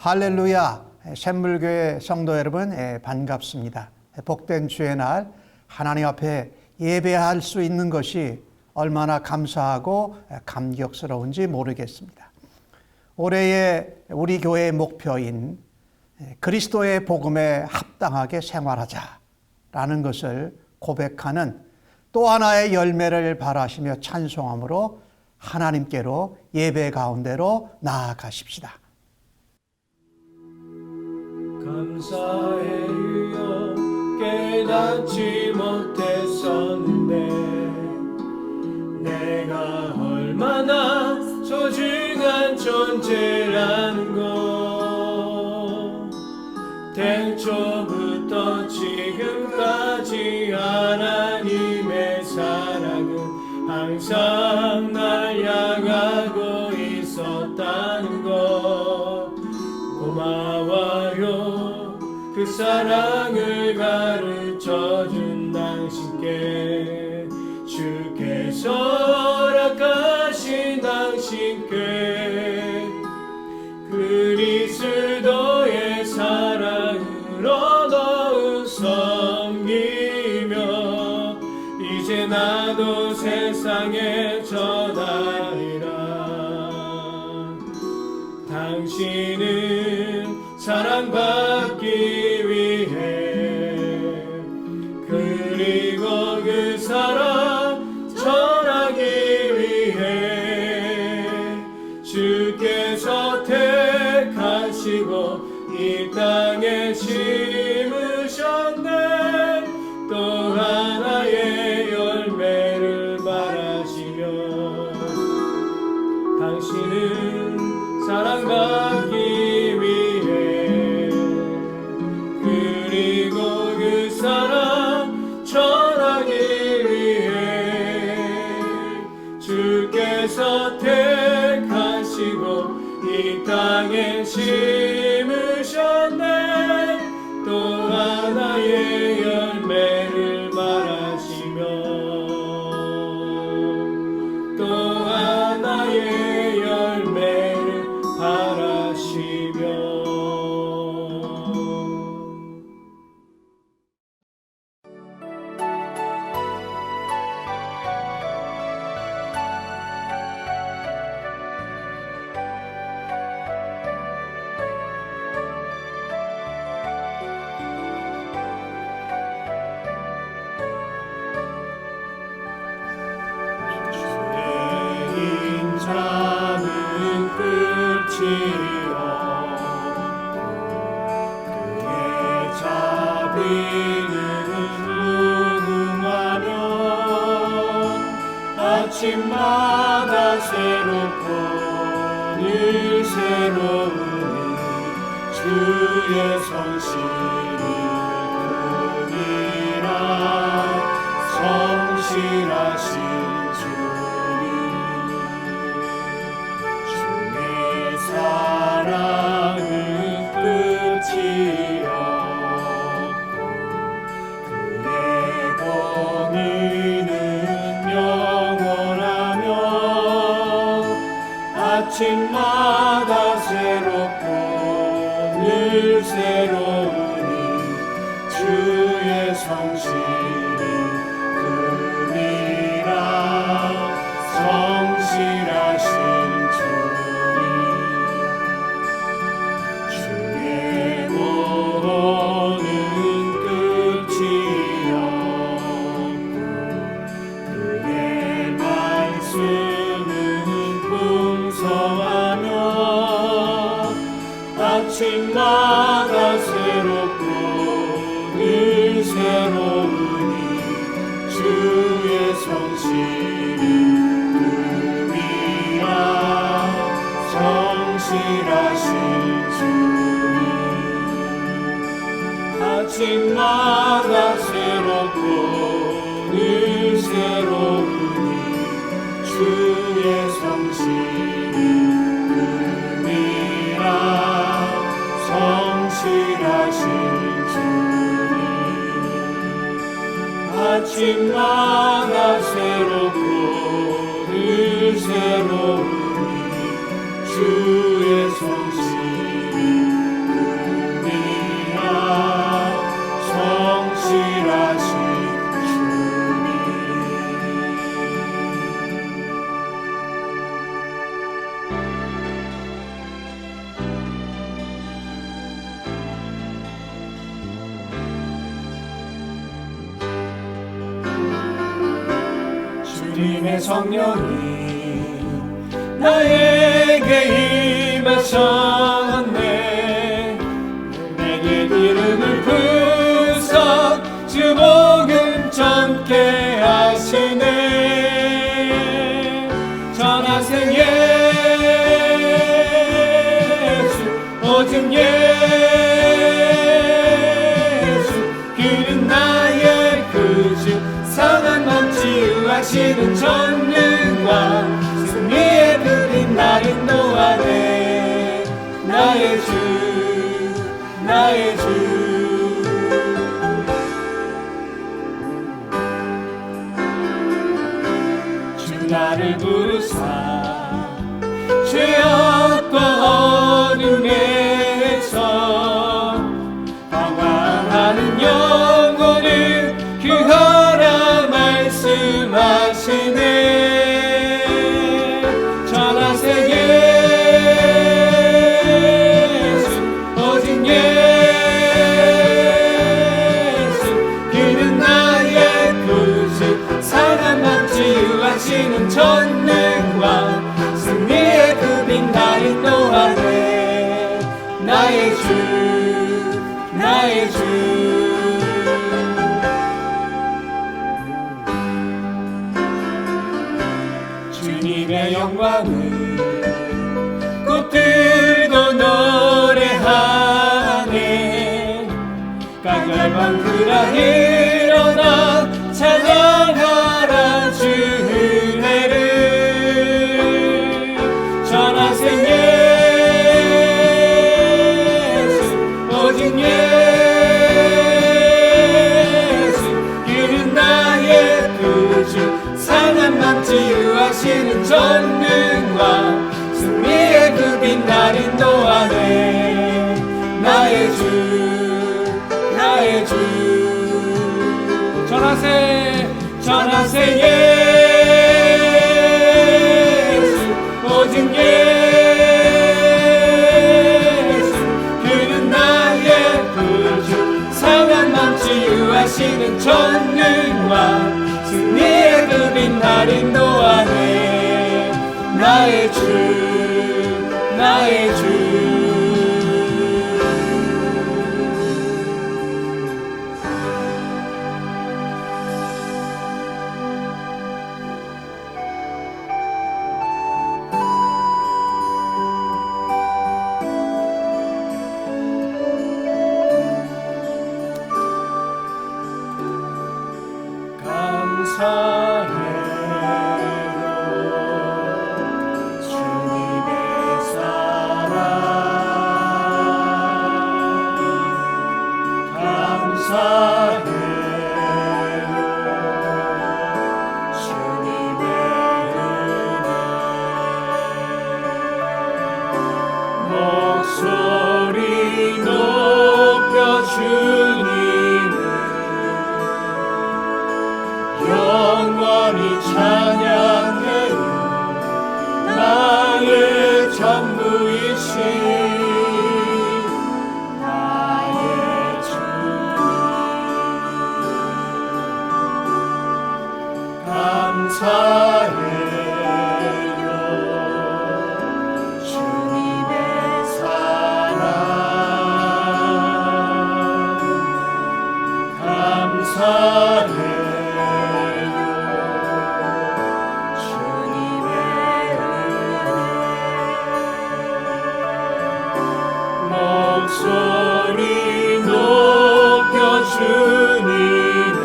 할렐루야, 샘물교회 성도 여러분 반갑습니다. 복된 주의 날 하나님 앞에 예배할 수 있는 것이 얼마나 감사하고 감격스러운지 모르겠습니다. 올해의 우리 교회의 목표인 그리스도의 복음에 합당하게 생활하자라는 것을 고백하는 또 하나의 열매를 바라시며 찬송함으로 하나님께로 예배 가운데로 나아가십시다. 감사해 주여 깨닫지 못했었는데 내가 얼마나 소중한 존재라는 것 태초부터 지금까지 하나님의 사랑은 항상 날 향하고 있었다는 것 고마워요. 그 사랑을 가르쳐준 당신께 주께서 허락하신 당신께 그리스도의 사랑으로 더욱 섬기며 이제 나도 세상에 전하리라. 당신은 사랑받기 위해 그리고 그 사랑 전하기 위해 주께서 택하시고 이 땅에 심으셨네. 또 하나의 열매를 말하시며 당신은 사랑받기 위해 그리고 그 사랑 전하기 위해 주께서 택하시고 이 땅에 심으셨네. 또 하나의 열매를 말하시며 또 하나의 열매를 바라시며 아침마다 새롭고 늘 새로운 주의 성실을 꿈이라 성실하신 주님 주의 사랑은 끝이 없고 그의 공의는 아침마다 새롭고 늘 새로우니 주의 성실은 금이라 성실하신 주님 주의 보호는 끝이 없고 그의 말씀은 풍성하며 아침마다 새롭고 늘 새로우니 주의 성실은 금이라 성실하신 주님 아침마다 새롭고 늘 새로우니 주의 성실은 금이라 성실하신 주님 아침마다 새롭고 늘 새로우니 주의 성실은 주님의 성령이 나에게 임하셨네. 내게 이름을 부서 주 복음 전케 하시네. 전하세 예수 오직 예수 그는 나의 구주 상한 맘 치유하시는 전능왕 승리의 그빛 나를 인도하네. 나의 주 나의 주 주 나를 부르사 죄악과 어둠에서 방황하는 영혼을 구하라 말씀하시네. 전하세 예수 오직 예수 그는 나의 구주 상한 맘 치유하시는 전능왕 승리의 그빛 나를 인도하네. 나의 주 나의 주 주님의 영광을 꽃들도 노래하네. 깡갈방 그라 일어나 찬양하라 주 은혜를. 전하세 예수 오직 예수 그는 나의 구주 상한 맘 치유하시는 전능왕 승리의 그빛 날 인도하네. 나의 주 나의 주 전하세 예수 오직 예수 그는 나의 구주 상한 맘 치유하시는 전능왕 승리의 그빛 날 인도하네. 나의 주 나의 주 목소리 높여 주님을 영원히 찬양해요. 나의 전부이신 나의 주님 감사해요. 목소리 높여 주님을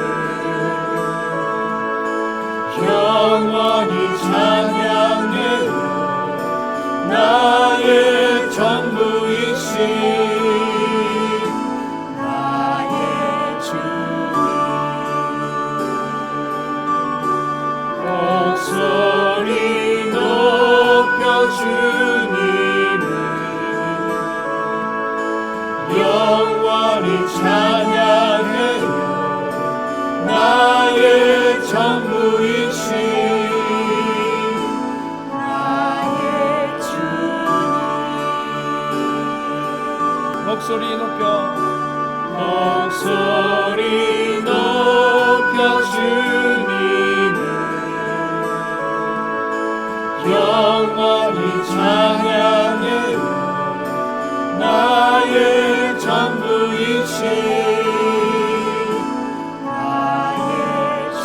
영원히 찬양해요. 나의 전부이신 나의 주님 찬양해요. 나의 전부이신 나의 주.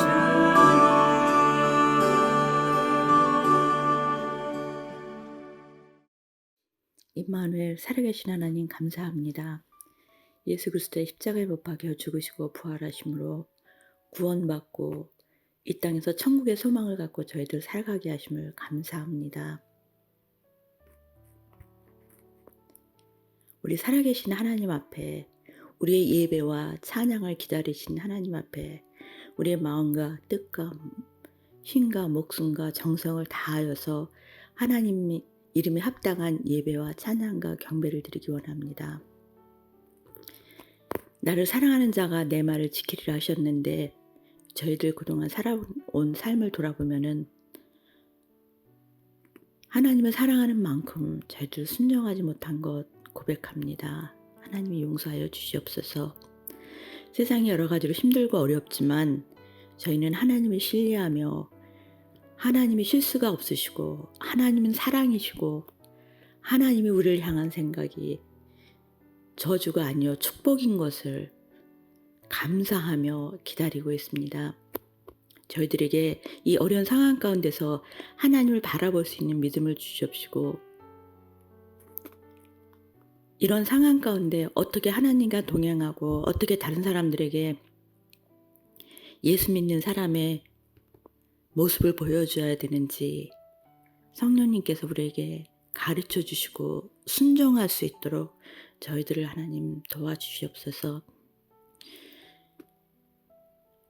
임마누엘 살아계신 하나님 감사합니다. 예수 그리스도의 십자가에 못 박혀 죽으시고 부활하심으로 구원받고 이 땅에서 천국의 소망을 갖고 저희들 살아가게 하심을 감사합니다. 우리 살아계신 하나님 앞에 우리의 예배와 찬양을 기다리신 하나님 앞에 우리의 마음과 뜻과 힘과 목숨과 정성을 다하여서 하나님 이름에 합당한 예배와 찬양과 경배를 드리기 원합니다. 나를 사랑하는 자가 내 말을 지키리라 하셨는데 저희들 그동안 살아온 삶을 돌아보면은 하나님을 사랑하는 만큼 저희들 순종하지 못한 것 고백합니다. 하나님이 용서하여 주시옵소서. 세상이 여러 가지로 힘들고 어렵지만 저희는 하나님을 신뢰하며 하나님이 실수가 없으시고 하나님은 사랑이시고 하나님이 우리를 향한 생각이 저주가 아니요 축복인 것을 감사하며 기다리고 있습니다. 저희들에게 이 어려운 상황 가운데서 하나님을 바라볼 수 있는 믿음을 주시옵시고 이런 상황 가운데 어떻게 하나님과 동행하고 어떻게 다른 사람들에게 예수 믿는 사람의 모습을 보여줘야 되는지 성령님께서 우리에게 가르쳐 주시고 순종할 수 있도록 저희들을 하나님 도와주시옵소서.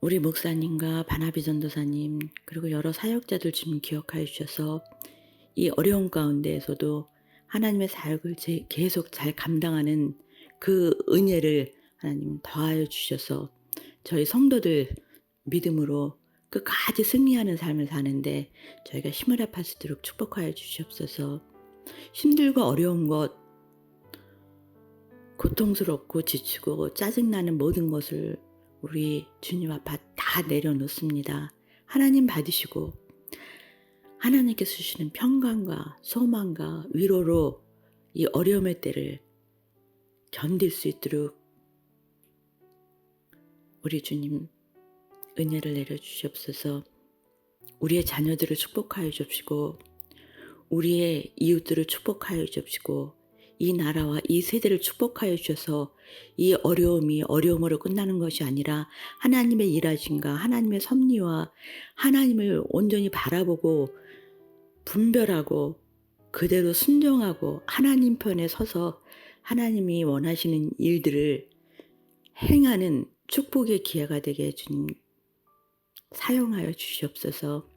우리 목사님과 바나비 전도사님 그리고 여러 사역자들 좀 기억하여 주셔서 이 어려운 가운데에서도 하나님의 사역을 계속 잘 감당하는 그 은혜를 하나님 더하여 주셔서 저희 성도들 믿음으로 끝까지 승리하는 삶을 사는데 저희가 힘을 합할 수 있도록 축복하여 주시옵소서. 힘들고 어려운 것, 고통스럽고 지치고 짜증나는 모든 것을 우리 주님 앞에 다 내려놓습니다. 하나님 받으시고 하나님께서 주시는 평강과 소망과 위로로 이 어려움의 때를 견딜 수 있도록 우리 주님 은혜를 내려주시옵소서. 우리의 자녀들을 축복하여 주옵시고 우리의 이웃들을 축복하여 주옵시고 이 나라와 이 세대를 축복하여 주셔서 이 어려움이 어려움으로 끝나는 것이 아니라 하나님의 일하심과 하나님의 섭리와 하나님을 온전히 바라보고 분별하고 그대로 순종하고 하나님 편에 서서 하나님이 원하시는 일들을 행하는 축복의 기회가 되게 해주님 사용하여 주시옵소서.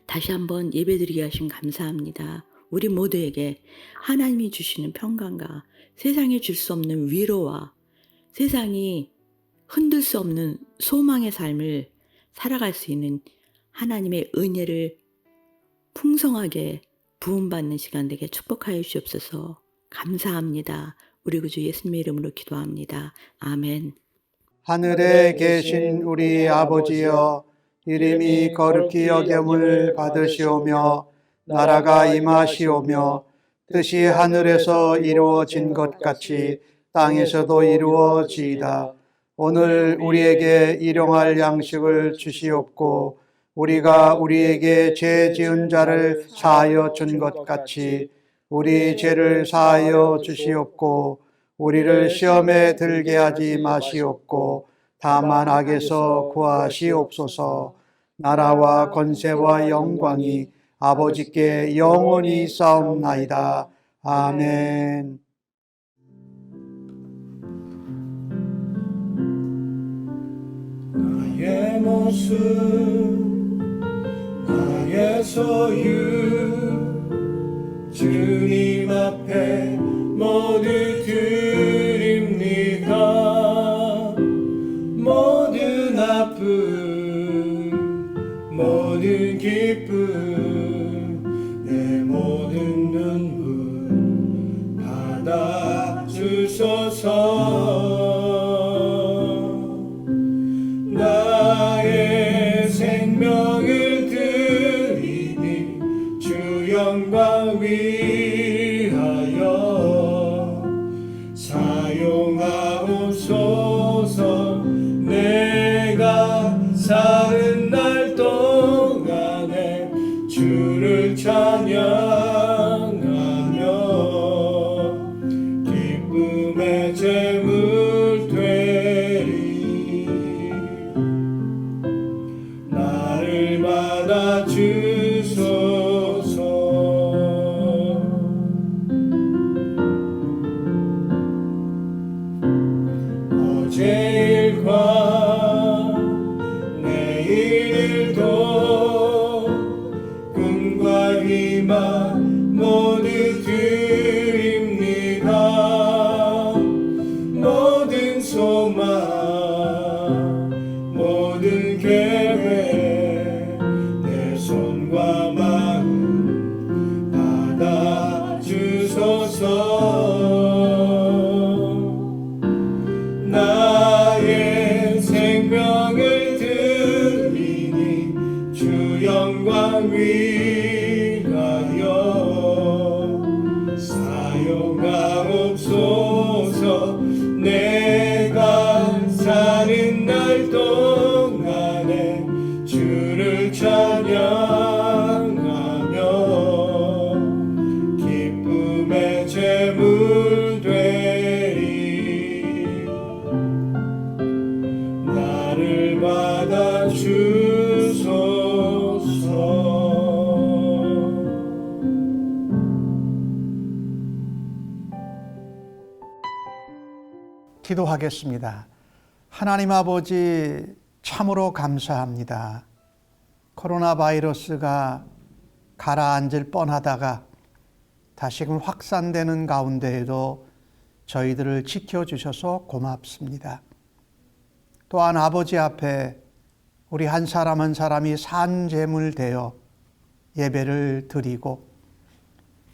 다시 한번 예배드리게 하신 감사합니다. 우리 모두에게 하나님이 주시는 평강과 세상에 줄 수 없는 위로와 세상이 흔들 수 없는 소망의 삶을 살아갈 수 있는 하나님의 은혜를 풍성하게 부음받는 시간 되게 축복하여 주옵소서. 감사합니다. 우리 구주 예수님의 이름으로 기도합니다. 아멘. 하늘에 계신 우리 아버지여, 이름이 거룩히 여김을 받으시오며 나라가 임하시오며 뜻이 하늘에서 이루어진 것 같이 땅에서도 이루어지이다. 오늘 우리에게 일용할 양식을 주시옵고 우리가 우리에게 죄 지은 자를 사하여 준 것 같이 우리 죄를 사하여 주시옵고 우리를 시험에 들게 하지 마시옵고 다만 악에서 구하시옵소서. 나라와 권세와 영광이 아버지께 영원히 싸움나이다. 아멘. 나의 모습 나의 소유 주님 앞에 모두 드립니다. 모든 아픔 모든 기쁨 내 모든 눈물 받아 주소서. 나의 생명을 드리니 주 영광 주소서. 기도하겠습니다. 하나님 아버지, 참으로 감사합니다. 코로나 바이러스가 가라앉을 뻔하다가 다시금 확산되는 가운데에도 저희들을 지켜주셔서 고맙습니다. 또한 아버지 앞에 우리 한 사람 한 사람이 산제물 되어 예배를 드리고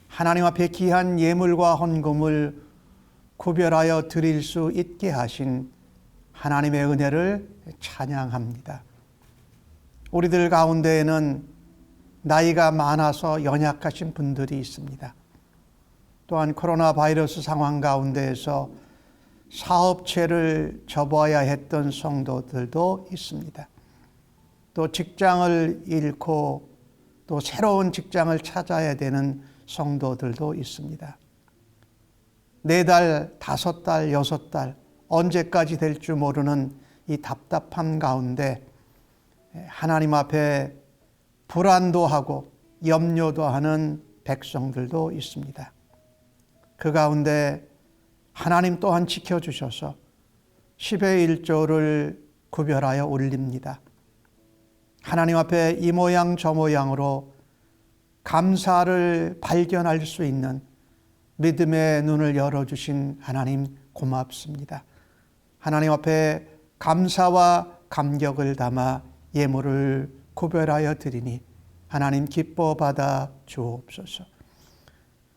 하나님 앞에 귀한 예물과 헌금을 구별하여 드릴 수 있게 하신 하나님의 은혜를 찬양합니다. 우리들 가운데에는 나이가 많아서 연약하신 분들이 있습니다. 또한 코로나 바이러스 상황 가운데에서 사업체를 접어야 했던 성도들도 있습니다. 또 직장을 잃고 또 새로운 직장을 찾아야 되는 성도들도 있습니다. 4달, 5달, 6달 언제까지 될 줄 모르는 이 답답함 가운데 하나님 앞에 불안도 하고 염려도 하는 백성들도 있습니다. 그 가운데 하나님 또한 지켜주셔서 10의 1조를 구별하여 올립니다. 하나님 앞에 이 모양 저 모양으로 감사를 발견할 수 있는 믿음의 눈을 열어주신 하나님 고맙습니다. 하나님 앞에 감사와 감격을 담아 예물을 구별하여 드리니 하나님 기뻐 받아 주옵소서.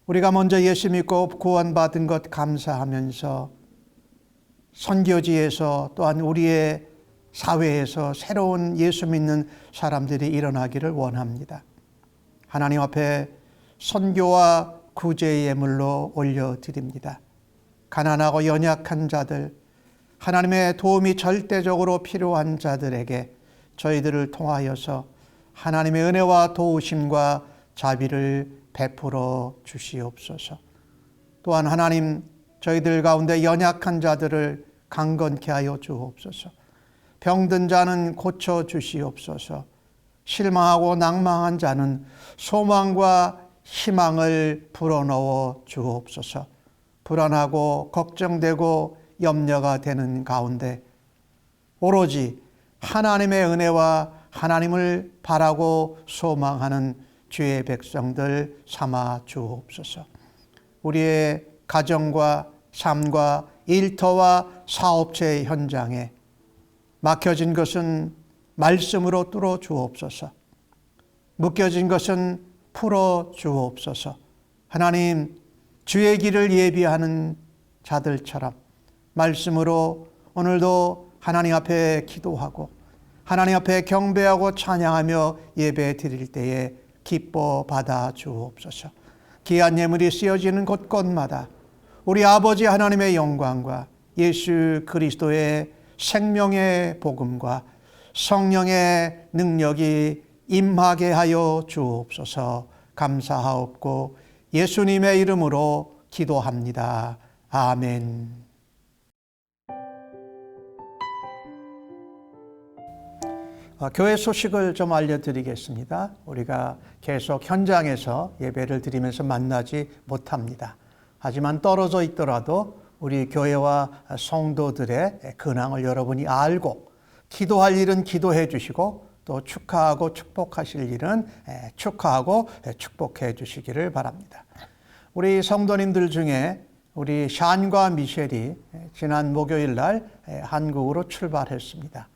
우리가 먼저 예수 믿고 구원받은 것 감사하면서 선교지에서 또한 우리의 사회에서 새로운 예수 믿는 사람들이 일어나기를 원합니다. 하나님 앞에 선교와 구제의 예물로 올려드립니다. 가난하고 연약한 자들, 하나님의 도움이 절대적으로 필요한 자들에게 저희들을 통하여서 하나님의 은혜와 도우심과 자비를 베풀어 주시옵소서. 또한 하나님, 저희들 가운데 연약한 자들을 강건케 하여 주옵소서. 병든 자는 고쳐 주시옵소서. 실망하고 낭망한 자는 소망과 희망을 불어넣어 주옵소서. 불안하고 걱정되고 염려가 되는 가운데 오로지 하나님의 은혜와 하나님을 바라고 소망하는 주의 백성들 삼아 주옵소서. 우리의 가정과 삶과 일터와 사업체의 현장에 막혀진 것은 말씀으로 뚫어 주옵소서. 묶여진 것은 풀어 주옵소서. 하나님, 주의 길을 예비하는 자들처럼 말씀으로 오늘도 하나님 앞에 기도하고 하나님 앞에 경배하고 찬양하며 예배 드릴 때에 기뻐 받아 주옵소서. 귀한 예물이 쓰여지는 곳곳마다 우리 아버지 하나님의 영광과 예수 그리스도의 생명의 복음과 성령의 능력이 임하게 하여 주옵소서. 감사하옵고 예수님의 이름으로 기도합니다. 아멘. 교회 소식을 좀 알려드리겠습니다. 우리가 계속 현장에서 예배를 드리면서 만나지 못합니다. 하지만 떨어져 있더라도 우리 교회와 성도들의 근황을 여러분이 알고 기도할 일은 기도해 주시고 또 축하하고 축복하실 일은 축하하고 축복해 주시기를 바랍니다. 우리 성도님들 중에 우리 샨과 미셸이 지난 목요일 날 한국으로 출발했습니다.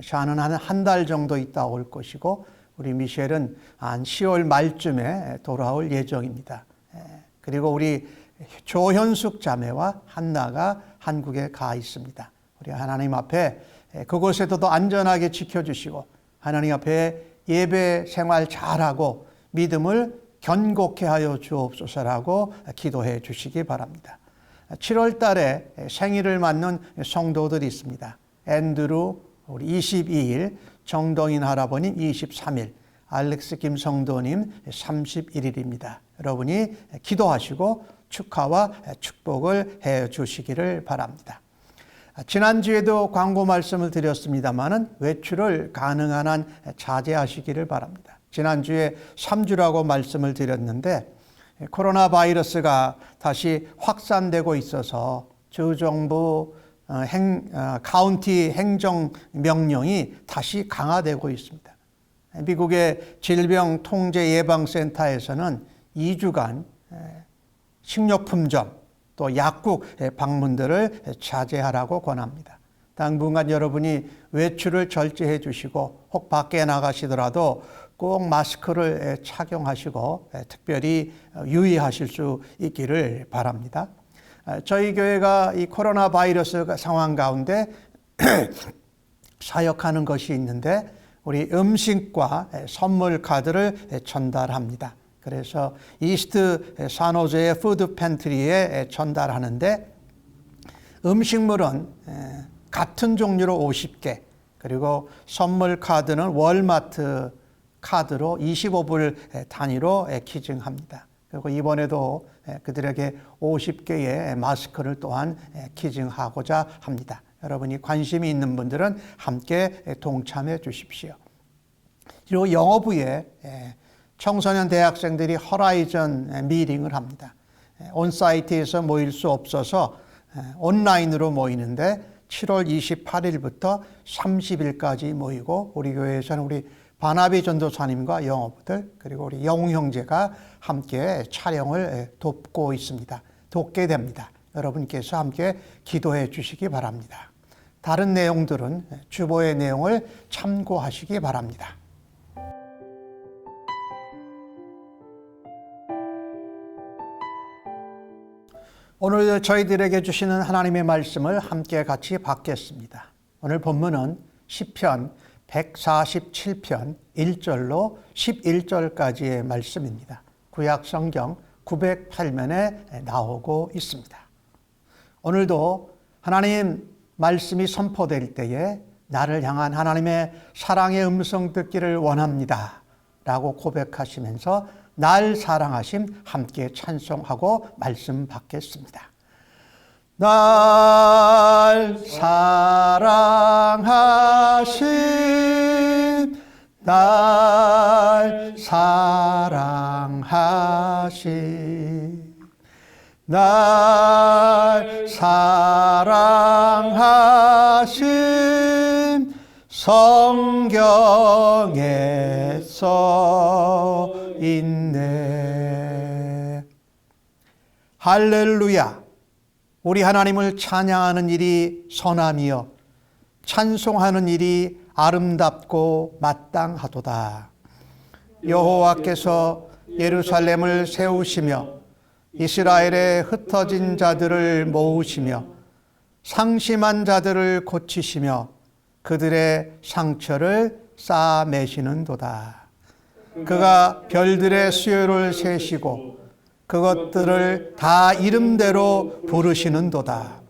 샨은 한 달 정도 있다 올 것이고 우리 미셸은 한 10월 말쯤에 돌아올 예정입니다. 그리고 우리 조현숙 자매와 한나가 한국에 가 있습니다. 우리 하나님 앞에 그곳에서도 안전하게 지켜주시고 하나님 앞에 예배 생활 잘하고 믿음을 견고케 하여 주옵소서라고 기도해 주시기 바랍니다. 7월 달에 생일을 맞는 성도들이 있습니다. 앤드루 우리 22일, 정동인 할아버님 23일, 알렉스 김 성도님 31일입니다. 여러분이 기도하시고 축하와 축복을 해 주시기를 바랍니다. 지난주에도 광고 말씀을 드렸습니다마는 외출을 가능한 한 자제하시기를 바랍니다. 지난주에 3주라고 말씀을 드렸는데 코로나 바이러스가 다시 확산되고 있어서 주정부 카운티 행정명령이 다시 강화되고 있습니다. 미국의 질병통제예방센터에서는 2주간 식료품점 또 약국 방문들을 자제하라고 권합니다. 당분간 여러분이 외출을 절제해 주시고 혹 밖에 나가시더라도 꼭 마스크를 착용하시고 특별히 유의하실 수 있기를 바랍니다. 저희 교회가 이 코로나 바이러스 상황 가운데 사역하는 것이 있는데 우리 음식과 선물 카드를 전달합니다. 그래서 이스트 산호제의 푸드 팬트리에 전달하는데 음식물은 같은 종류로 50개 그리고 선물 카드는 월마트 카드로 25불 단위로 기증합니다. 그리고 이번에도 그들에게 50개의 마스크를 또한 기증하고자 합니다. 여러분이 관심이 있는 분들은 함께 동참해 주십시오. 그리고 영어부에 청소년 대학생들이 허라이전 미팅을 합니다. 온사이트에서 모일 수 없어서 온라인으로 모이는데 7월 28일부터 30일까지 모이고 우리 교회에서는 우리 바나비 전도사님과 영어부들 그리고 우리 영웅 형제가 함께 촬영을 돕고 있습니다. 돕게 됩니다. 여러분께서 함께 기도해 주시기 바랍니다. 다른 내용들은 주보의 내용을 참고하시기 바랍니다. 오늘 저희들에게 주시는 하나님의 말씀을 함께 같이 받겠습니다. 오늘 본문은 시편 147편 1절로 11절까지의 말씀입니다. 구약 성경 908면에 나오고 있습니다. 오늘도 하나님 말씀이 선포될 때에 나를 향한 하나님의 사랑의 음성 듣기를 원합니다 라고 고백하시면서 날 사랑하심 함께 찬송하고 말씀 받겠습니다. 날 사랑하심 날 사랑하심 날 사랑하심 성경에 써 있네. 할렐루야. 우리 하나님을 찬양하는 일이 선함이요 찬송하는 일이 아름답고 마땅하도다. 여호와께서 예루살렘을 세우시며 이스라엘의 흩어진 자들을 모으시며 상심한 자들을 고치시며 그들의 상처를 싸매시는도다. 그가 별들의 수요를 세시고 그것들을 다 이름대로 부르시는도다.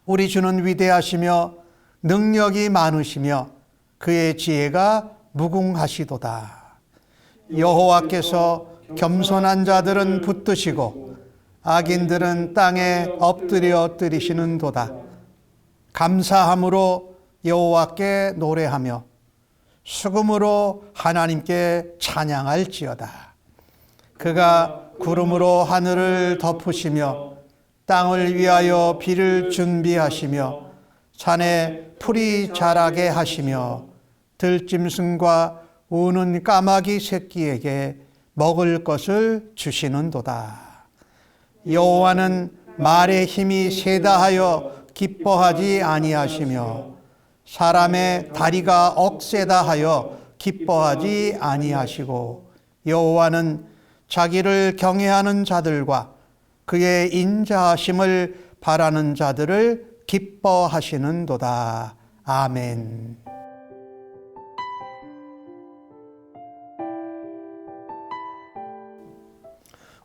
우리 주는 위대하시며 능력이 많으시며 그의 지혜가 무궁하시도다. 여호와께서 겸손한 자들은 붙드시고 악인들은 땅에 엎드려 뜨리시는도다. 감사함으로 여호와께 노래하며 수금으로 하나님께 찬양할지어다. 그가 구름으로 하늘을 덮으시며 땅을 위하여 비를 준비하시며 산에 풀이 자라게 하시며 들짐승과 우는 까마귀 새끼에게 먹을 것을 주시는도다. 여호와는 말의 힘이 세다 하여 기뻐하지 아니하시며 사람의 다리가 억세다 하여 기뻐하지 아니하시고 여호와는 자기를 경외하는 자들과 그의 인자하심을 바라는 자들을 기뻐하시는도다. 아멘.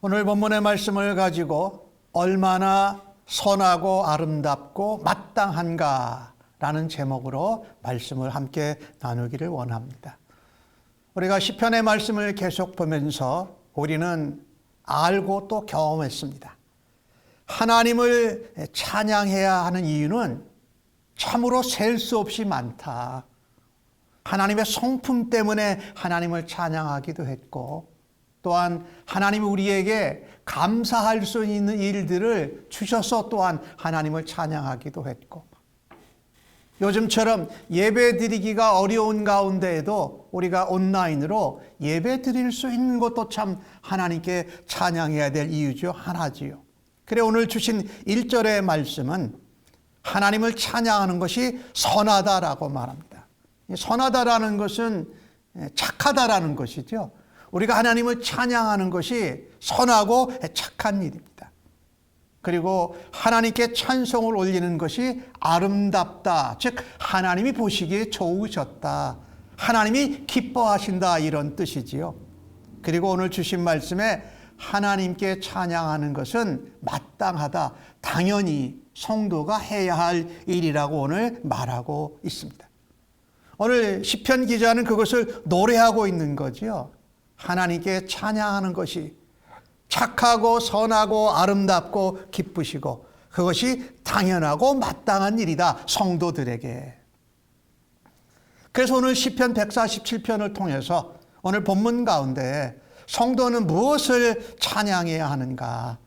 오늘 본문의 말씀을 가지고 얼마나 선하고 아름답고 마땅한가 라는 제목으로 말씀을 함께 나누기를 원합니다. 우리가 시편의 말씀을 계속 보면서 우리는 알고 또 경험했습니다. 하나님을 찬양해야 하는 이유는 참으로 셀 수 없이 많다. 하나님의 성품 때문에 하나님을 찬양하기도 했고, 또한 하나님이 우리에게 감사할 수 있는 일들을 주셔서 또한 하나님을 찬양하기도 했고, 요즘처럼 예배 드리기가 어려운 가운데에도 우리가 온라인으로 예배 드릴 수 있는 것도 참 하나님께 찬양해야 될 이유 중 하나지요. 그래 오늘 주신 1절의 말씀은 하나님을 찬양하는 것이 선하다라고 말합니다. 선하다라는 것은 착하다라는 것이죠. 우리가 하나님을 찬양하는 것이 선하고 착한 일입니다. 그리고 하나님께 찬송을 올리는 것이 아름답다. 즉 하나님이 보시기에 좋으셨다. 하나님이 기뻐하신다 이런 뜻이지요. 그리고 오늘 주신 말씀에 하나님께 찬양하는 것은 마땅하다. 당연히 성도가 해야 할 일이라고 오늘 말하고 있습니다. 오늘 시편 기자는 그것을 노래하고 있는 거지요. 하나님께 찬양하는 것이 착하고 선하고 아름답고 기쁘시고 그것이 당연하고 마땅한 일이다. 성도들에게. 그래서 오늘 시편 147편을 통해서 오늘 본문 가운데 성도는 무엇을 찬양해야 하는가?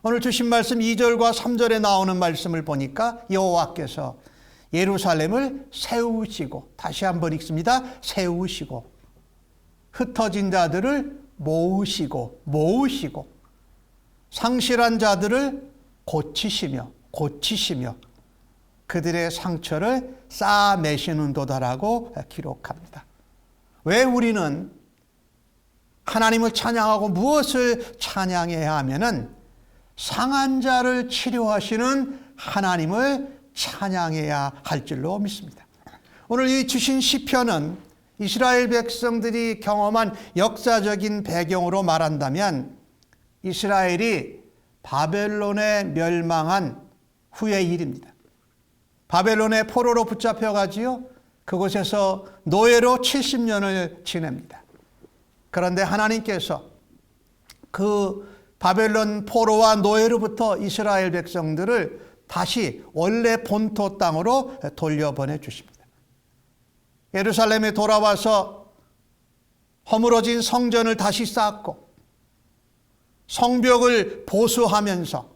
오늘 주신 말씀 2절과 3절에 나오는 말씀을 보니까 여호와께서 예루살렘을 세우시고, 다시 한번 읽습니다. 세우시고 흩어진 자들을 모으시고 상실한 자들을 고치시며 그들의 상처를 싸매시는도다라고 기록합니다. 왜 우리는 하나님을 찬양하고 무엇을 찬양해야 하면은 상한 자를 치료하시는 하나님을 찬양해야 할 줄로 믿습니다. 오늘 이 주신 시편은 이스라엘 백성들이 경험한 역사적인 배경으로 말한다면 이스라엘이 바벨론에 멸망한 후의 일입니다. 바벨론의 포로로 붙잡혀가지요. 그곳에서 노예로 70년을 지냅니다. 그런데 하나님께서 그 바벨론 포로와 노예로부터 이스라엘 백성들을 다시 원래 본토 땅으로 돌려보내 주십니다. 예루살렘에 돌아와서 허물어진 성전을 다시 쌓고 성벽을 보수하면서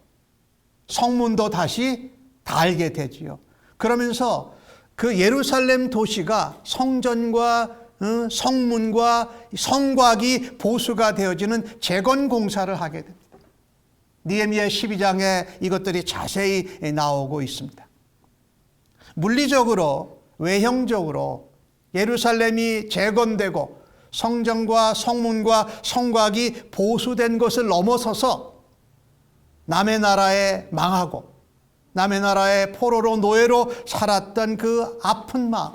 성문도 다시 달게 되지요. 그러면서 그 예루살렘 도시가 성전과 성문과 성곽이 보수가 되어지는 재건 공사를 하게 됩니다. 느헤미야 12장에 이것들이 자세히 나오고 있습니다. 물리적으로, 외형적으로 예루살렘이 재건되고 성전과 성문과 성곽이 보수된 것을 넘어서서 남의 나라에 망하고 남의 나라의 포로로 노예로 살았던 그 아픈 마음,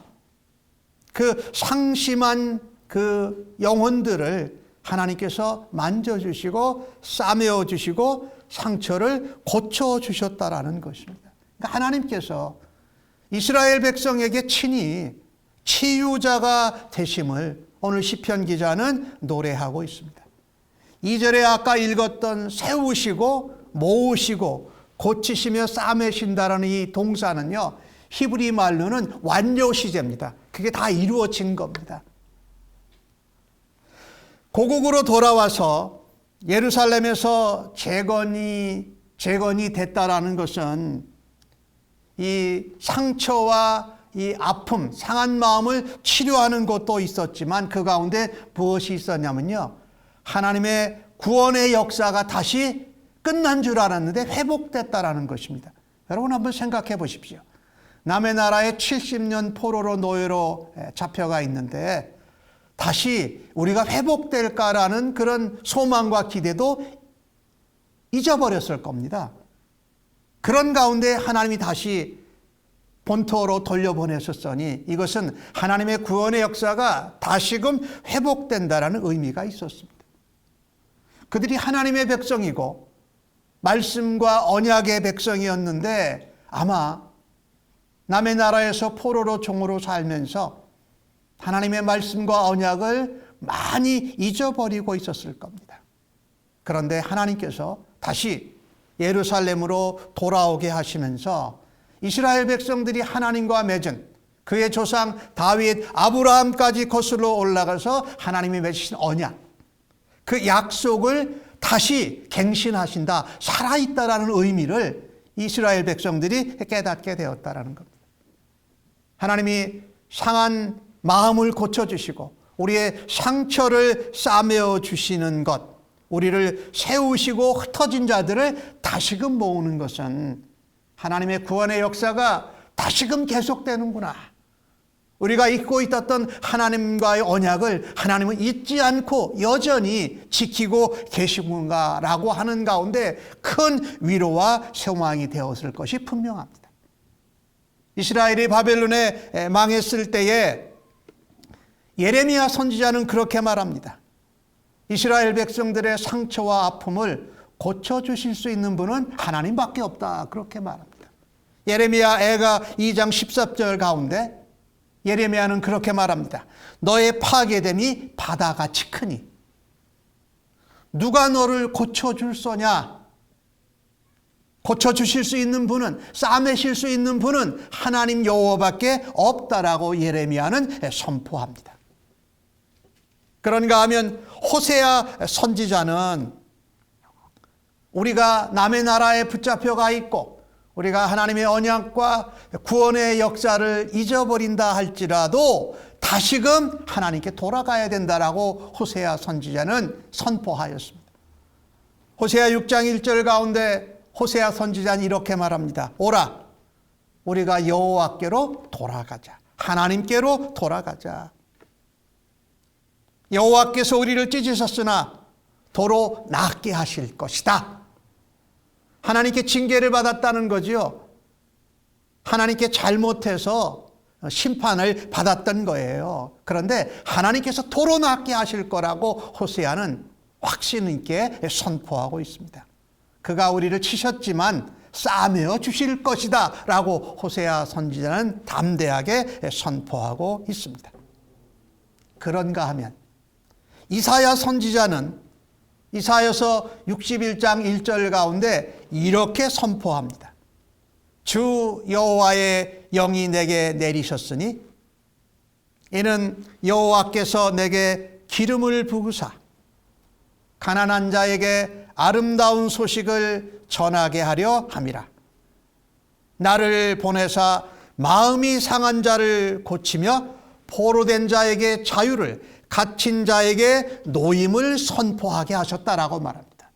그 상심한 그 영혼들을 하나님께서 만져주시고 싸매어 주시고 상처를 고쳐주셨다라는 것입니다. 그러니까 하나님께서 이스라엘 백성에게 친히 치유자가 되심을 오늘 시편 기자는 노래하고 있습니다. 2절에 아까 읽었던 세우시고 모으시고 고치시며 싸매신다라는 이 동사는요, 히브리 말로는 완료 시제입니다. 그게 다 이루어진 겁니다. 고국으로 돌아와서 예루살렘에서 재건이 됐다라는 것은 이 상처와 이 아픔, 상한 마음을 치료하는 것도 있었지만 그 가운데 무엇이 있었냐면요, 하나님의 구원의 역사가 다시 끝난 줄 알았는데 회복됐다라는 것입니다. 여러분 한번 생각해 보십시오. 남의 나라에 70년 포로로 노예로 잡혀가 있는데 다시 우리가 회복될까라는 그런 소망과 기대도 잊어버렸을 겁니다. 그런 가운데 하나님이 다시 본토로 돌려보내셨으니 이것은 하나님의 구원의 역사가 다시금 회복된다라는 의미가 있었습니다. 그들이 하나님의 백성이고 말씀과 언약의 백성이었는데 아마 남의 나라에서 포로로 종으로 살면서 하나님의 말씀과 언약을 많이 잊어버리고 있었을 겁니다. 그런데 하나님께서 다시 예루살렘으로 돌아오게 하시면서 이스라엘 백성들이 하나님과 맺은 그의 조상 다윗, 아브라함까지 거슬러 올라가서 하나님이 맺으신 언약, 그 약속을 다시 갱신하신다, 살아있다라는 의미를 이스라엘 백성들이 깨닫게 되었다라는 겁니다. 하나님이 상한 마음을 고쳐주시고 우리의 상처를 싸매어 주시는 것, 우리를 세우시고 흩어진 자들을 다시금 모으는 것은 하나님의 구원의 역사가 다시금 계속되는구나. 우리가 잊고 있었던 하나님과의 언약을 하나님은 잊지 않고 여전히 지키고 계시군가라고 하는 가운데 큰 위로와 소망이 되었을 것이 분명합니다. 이스라엘이 바벨론에 망했을 때에 예레미야 선지자는 그렇게 말합니다. 이스라엘 백성들의 상처와 아픔을 고쳐주실 수 있는 분은 하나님밖에 없다, 그렇게 말합니다. 예레미야 애가 2장 14절 가운데 예레미야는 그렇게 말합니다. 너의 파괴됨이 바다같이 크니 누가 너를 고쳐줄 소냐? 고쳐주실 수 있는 분은, 싸매실 수 있는 분은 하나님 여호와밖에 없다라고 예레미야는 선포합니다. 그런가 하면 호세아 선지자는 우리가 남의 나라에 붙잡혀가 있고 우리가 하나님의 언약과 구원의 역사를 잊어버린다 할지라도 다시금 하나님께 돌아가야 된다라고 호세아 선지자는 선포하였습니다. 호세아 6장 1절 가운데 호세아 선지자는 이렇게 말합니다. 오라, 우리가 여호와께로 돌아가자. 하나님께로 돌아가자. 여호와께서 우리를 찢으셨으나 도로 낫게 하실 것이다. 하나님께 징계를 받았다는 거지요. 하나님께 잘못해서 심판을 받았던 거예요. 그런데 하나님께서 도로 낫게 하실 거라고 호세아는 확신 있게 선포하고 있습니다. 그가 우리를 치셨지만 싸매어 주실 것이다 라고 호세아 선지자는 담대하게 선포하고 있습니다. 그런가 하면 이사야 선지자는 이사야서 61장 1절 가운데 이렇게 선포합니다. 주 여호와의 영이 내게 내리셨으니 이는 여호와께서 내게 기름을 부으사 가난한 자에게 아름다운 소식을 전하게 하려 함이라. 나를 보내사 마음이 상한 자를 고치며 포로된 자에게 자유를, 갇힌 자에게 노임을 선포하게 하셨다라고 말합니다.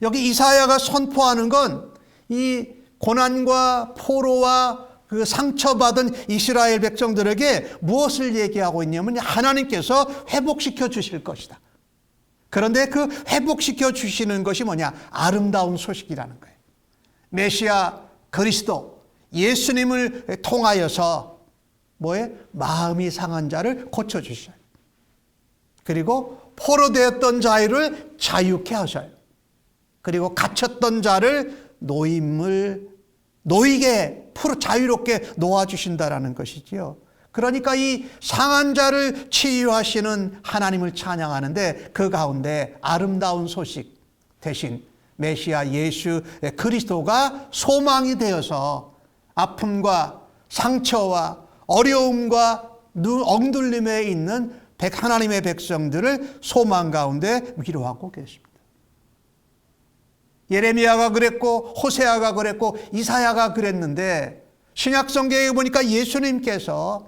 여기 이사야가 선포하는 건 이 고난과 포로와 그 상처받은 이스라엘 백성들에게 무엇을 얘기하고 있냐면 하나님께서 회복시켜 주실 것이다. 그런데 그 회복시켜 주시는 것이 뭐냐? 아름다운 소식이라는 거예요. 메시아 그리스도 예수님을 통하여서 뭐에 마음이 상한 자를 고쳐주셔요. 그리고 포로되었던 자유를 자유케 하셔요. 그리고 갇혔던 자를 놓이게 자유롭게 놓아주신다라는 것이지요. 그러니까 이 상한 자를 치유하시는 하나님을 찬양하는데 그 가운데 아름다운 소식 대신 메시아 예수 그리스도가 소망이 되어서 아픔과 상처와 어려움과 엉들림에 있는 하나님의 백성들을 소망 가운데 위로하고 계십니다. 예레미야가 그랬고 호세아가 그랬고 이사야가 그랬는데 신약 성경에 보니까 예수님께서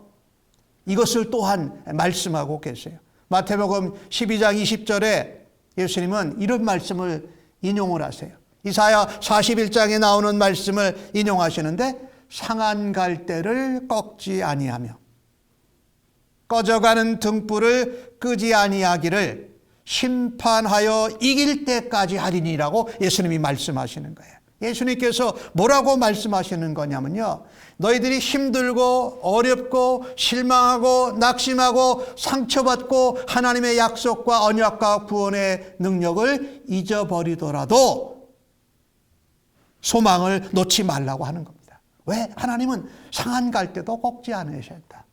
이것을 또한 말씀하고 계세요. 마태복음 12장 20절에 예수님은 이런 말씀을 인용을 하세요. 이사야 41장에 나오는 말씀을 인용하시는데 상한 갈대를 꺾지 아니하며 꺼져가는 등불을 끄지 아니하기를 심판하여 이길 때까지 하리니라고 예수님이 말씀하시는 거예요. 예수님께서 뭐라고 말씀하시는 거냐면요, 너희들이 힘들고 어렵고 실망하고 낙심하고 상처받고 하나님의 약속과 언약과 구원의 능력을 잊어버리더라도 소망을 놓지 말라고 하는 겁니다. 왜? 하나님은 상한 갈대도 꺾지 않으셨다.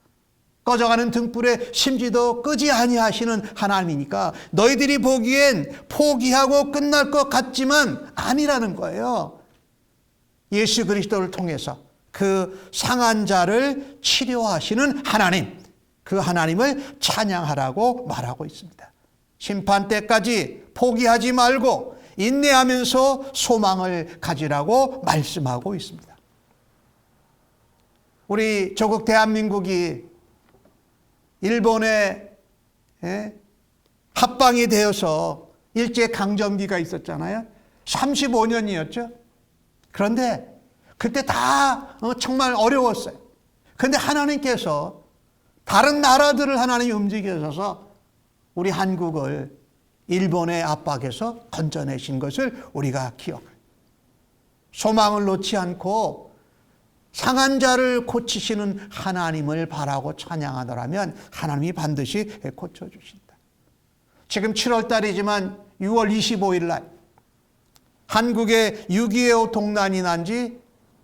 꺼져가는 등불에 심지도 끄지 아니하시는 하나님이니까 너희들이 보기엔 포기하고 끝날 것 같지만 아니라는 거예요. 예수 그리스도를 통해서 그 상한 자를 치료하시는 하나님, 그 하나님을 찬양하라고 말하고 있습니다. 심판 때까지 포기하지 말고 인내하면서 소망을 가지라고 말씀하고 있습니다. 우리 조국 대한민국이 일본에 합방이 되어서 일제강점기가 있었잖아요. 35년이었죠. 그런데 그때 다 정말 어려웠어요. 그런데 하나님께서 다른 나라들을 하나님이 움직여서 우리 한국을 일본의 압박에서 건져내신 것을 우리가 기억합니다. 소망을 놓지 않고 상한 자를 고치시는 하나님을 바라고 찬양하더라면 하나님이 반드시 고쳐주신다. 지금 7월 달이지만 6월 25일 날 한국에 6.25 동란이 난 지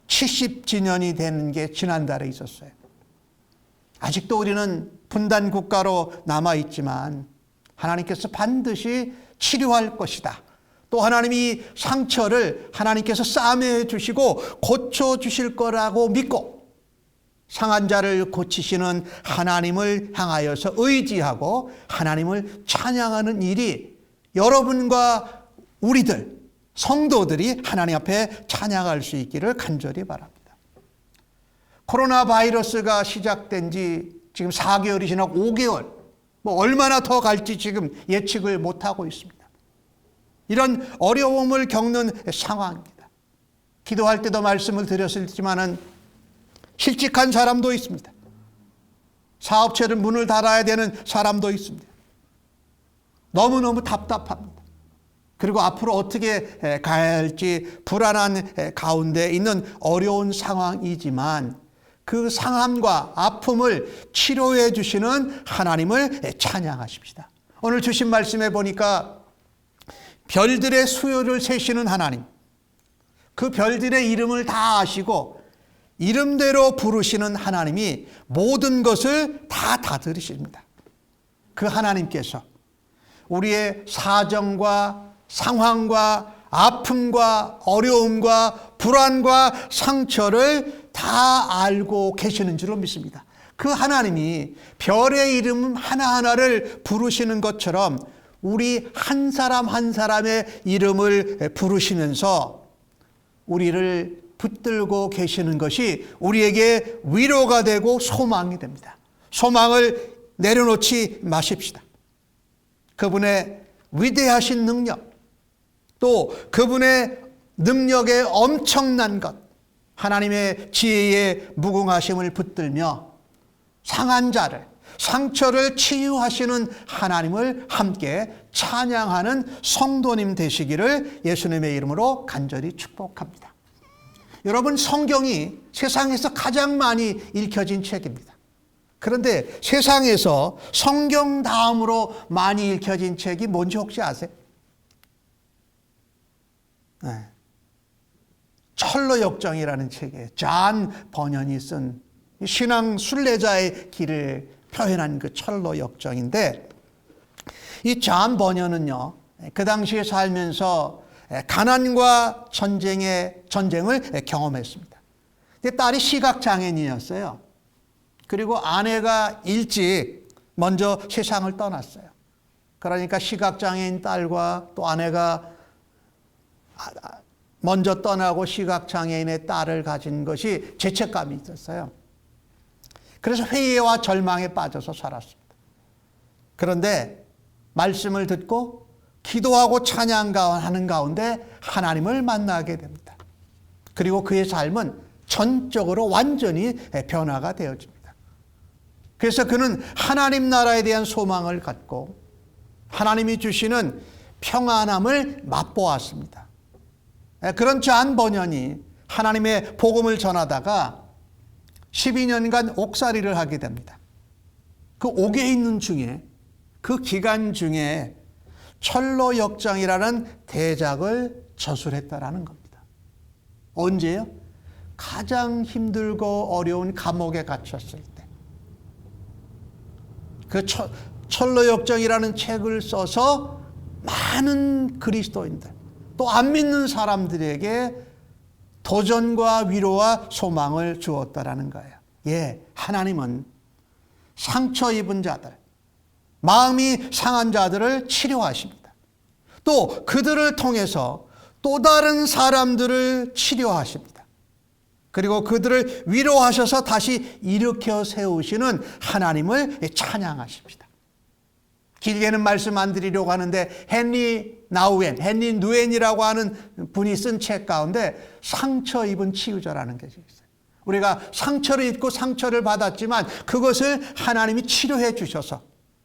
70주년이 되는 게 지난달에 있었어요. 아직도 우리는 분단 국가로 남아있지만 하나님께서 반드시 치료할 것이다. 또 하나님이 상처를 하나님께서 싸매 주시고 고쳐주실 거라고 믿고 상한 자를 고치시는 하나님을 향하여서 의지하고 하나님을 찬양하는 일이 여러분과 우리들 성도들이 하나님 앞에 찬양할 수 있기를 간절히 바랍니다. 코로나 바이러스가 시작된 지 지금 4개월이 지나고 5개월, 얼마나 더 갈지 지금 예측을 못하고 있습니다. 이런 어려움을 겪는 상황입니다. 기도할 때도 말씀을 드렸지만은 실직한 사람도 있습니다. 사업체를 문을 닫아야 되는 사람도 있습니다. 너무너무 답답합니다. 그리고 앞으로 어떻게 가야 할지 불안한 가운데 있는 어려운 상황이지만 그 상함과 아픔을 치료해 주시는 하나님을 찬양하십시다. 오늘 주신 말씀에 보니까 별들의 수요를 세시는 하나님, 그 별들의 이름을 다 아시고 이름대로 부르시는 하나님이 모든 것을 다 다스리십니다. 그 하나님께서 우리의 사정과 상황과 아픔과 어려움과 불안과 상처를 다 알고 계시는 줄로 믿습니다. 그 하나님이 별의 이름 하나하나를 부르시는 것처럼 우리 한 사람 한 사람의 이름을 부르시면서 우리를 붙들고 계시는 것이 우리에게 위로가 되고 소망이 됩니다. 소망을 내려놓지 마십시다. 그분의 위대하신 능력, 또 그분의 능력의 엄청난 것, 하나님의 지혜의 무궁하심을 붙들며 상한 자를, 상처를 치유하시는 하나님을 함께 찬양하는 성도님 되시기를 예수님의 이름으로 간절히 축복합니다. 여러분, 성경이 세상에서 가장 많이 읽혀진 책입니다. 그런데 세상에서 성경 다음으로 많이 읽혀진 책이 뭔지 혹시 아세요? 네. 철로역정이라는 책이에요. 존 버년이 쓴 신앙 순례자의 길을 표현한 그 철로역정인데, 이 존 버년은요, 그 당시에 살면서 가난과 전쟁을 경험했습니다. 근데 딸이 시각장애인이었어요. 그리고 아내가 일찍 먼저 세상을 떠났어요. 그러니까 시각장애인 딸과 또 아내가 먼저 떠나고 시각장애인의 딸을 가진 것이 죄책감이 있었어요. 그래서 회의와 절망에 빠져서 살았습니다. 그런데 말씀을 듣고 기도하고 찬양하는 가운데 하나님을 만나게 됩니다. 그리고 그의 삶은 전적으로 완전히 변화가 되어집니다. 그래서 그는 하나님 나라에 대한 소망을 갖고 하나님이 주시는 평안함을 맛보았습니다. 그런 존 버년이 하나님의 복음을 전하다가 12년간 옥살이를 하게 됩니다. 그 옥에 있는 중에, 그 기간 중에 철로역정이라는 대작을 저술했다라는 겁니다. 언제요? 가장 힘들고 어려운 감옥에 갇혔을 때. 그 철로역정이라는 책을 써서 많은 그리스도인들, 또 안 믿는 사람들에게 도전과 위로와 소망을 주었다라는 거예요. 예, 하나님은 상처 입은 자들, 마음이 상한 자들을 치료하십니다. 또 그들을 통해서 또 다른 사람들을 치료하십니다. 그리고 그들을 위로하셔서 다시 일으켜 세우시는 하나님을 찬양하십니다. 길게는 말씀 안 드리려고 하는데 헨리 누엔이라고 하는 분이 쓴 책 가운데 상처 입은 치유자라는 게 있어요. 우리가 상처를 입고 상처를 받았지만 그것을 하나님이 치료해 주셔서,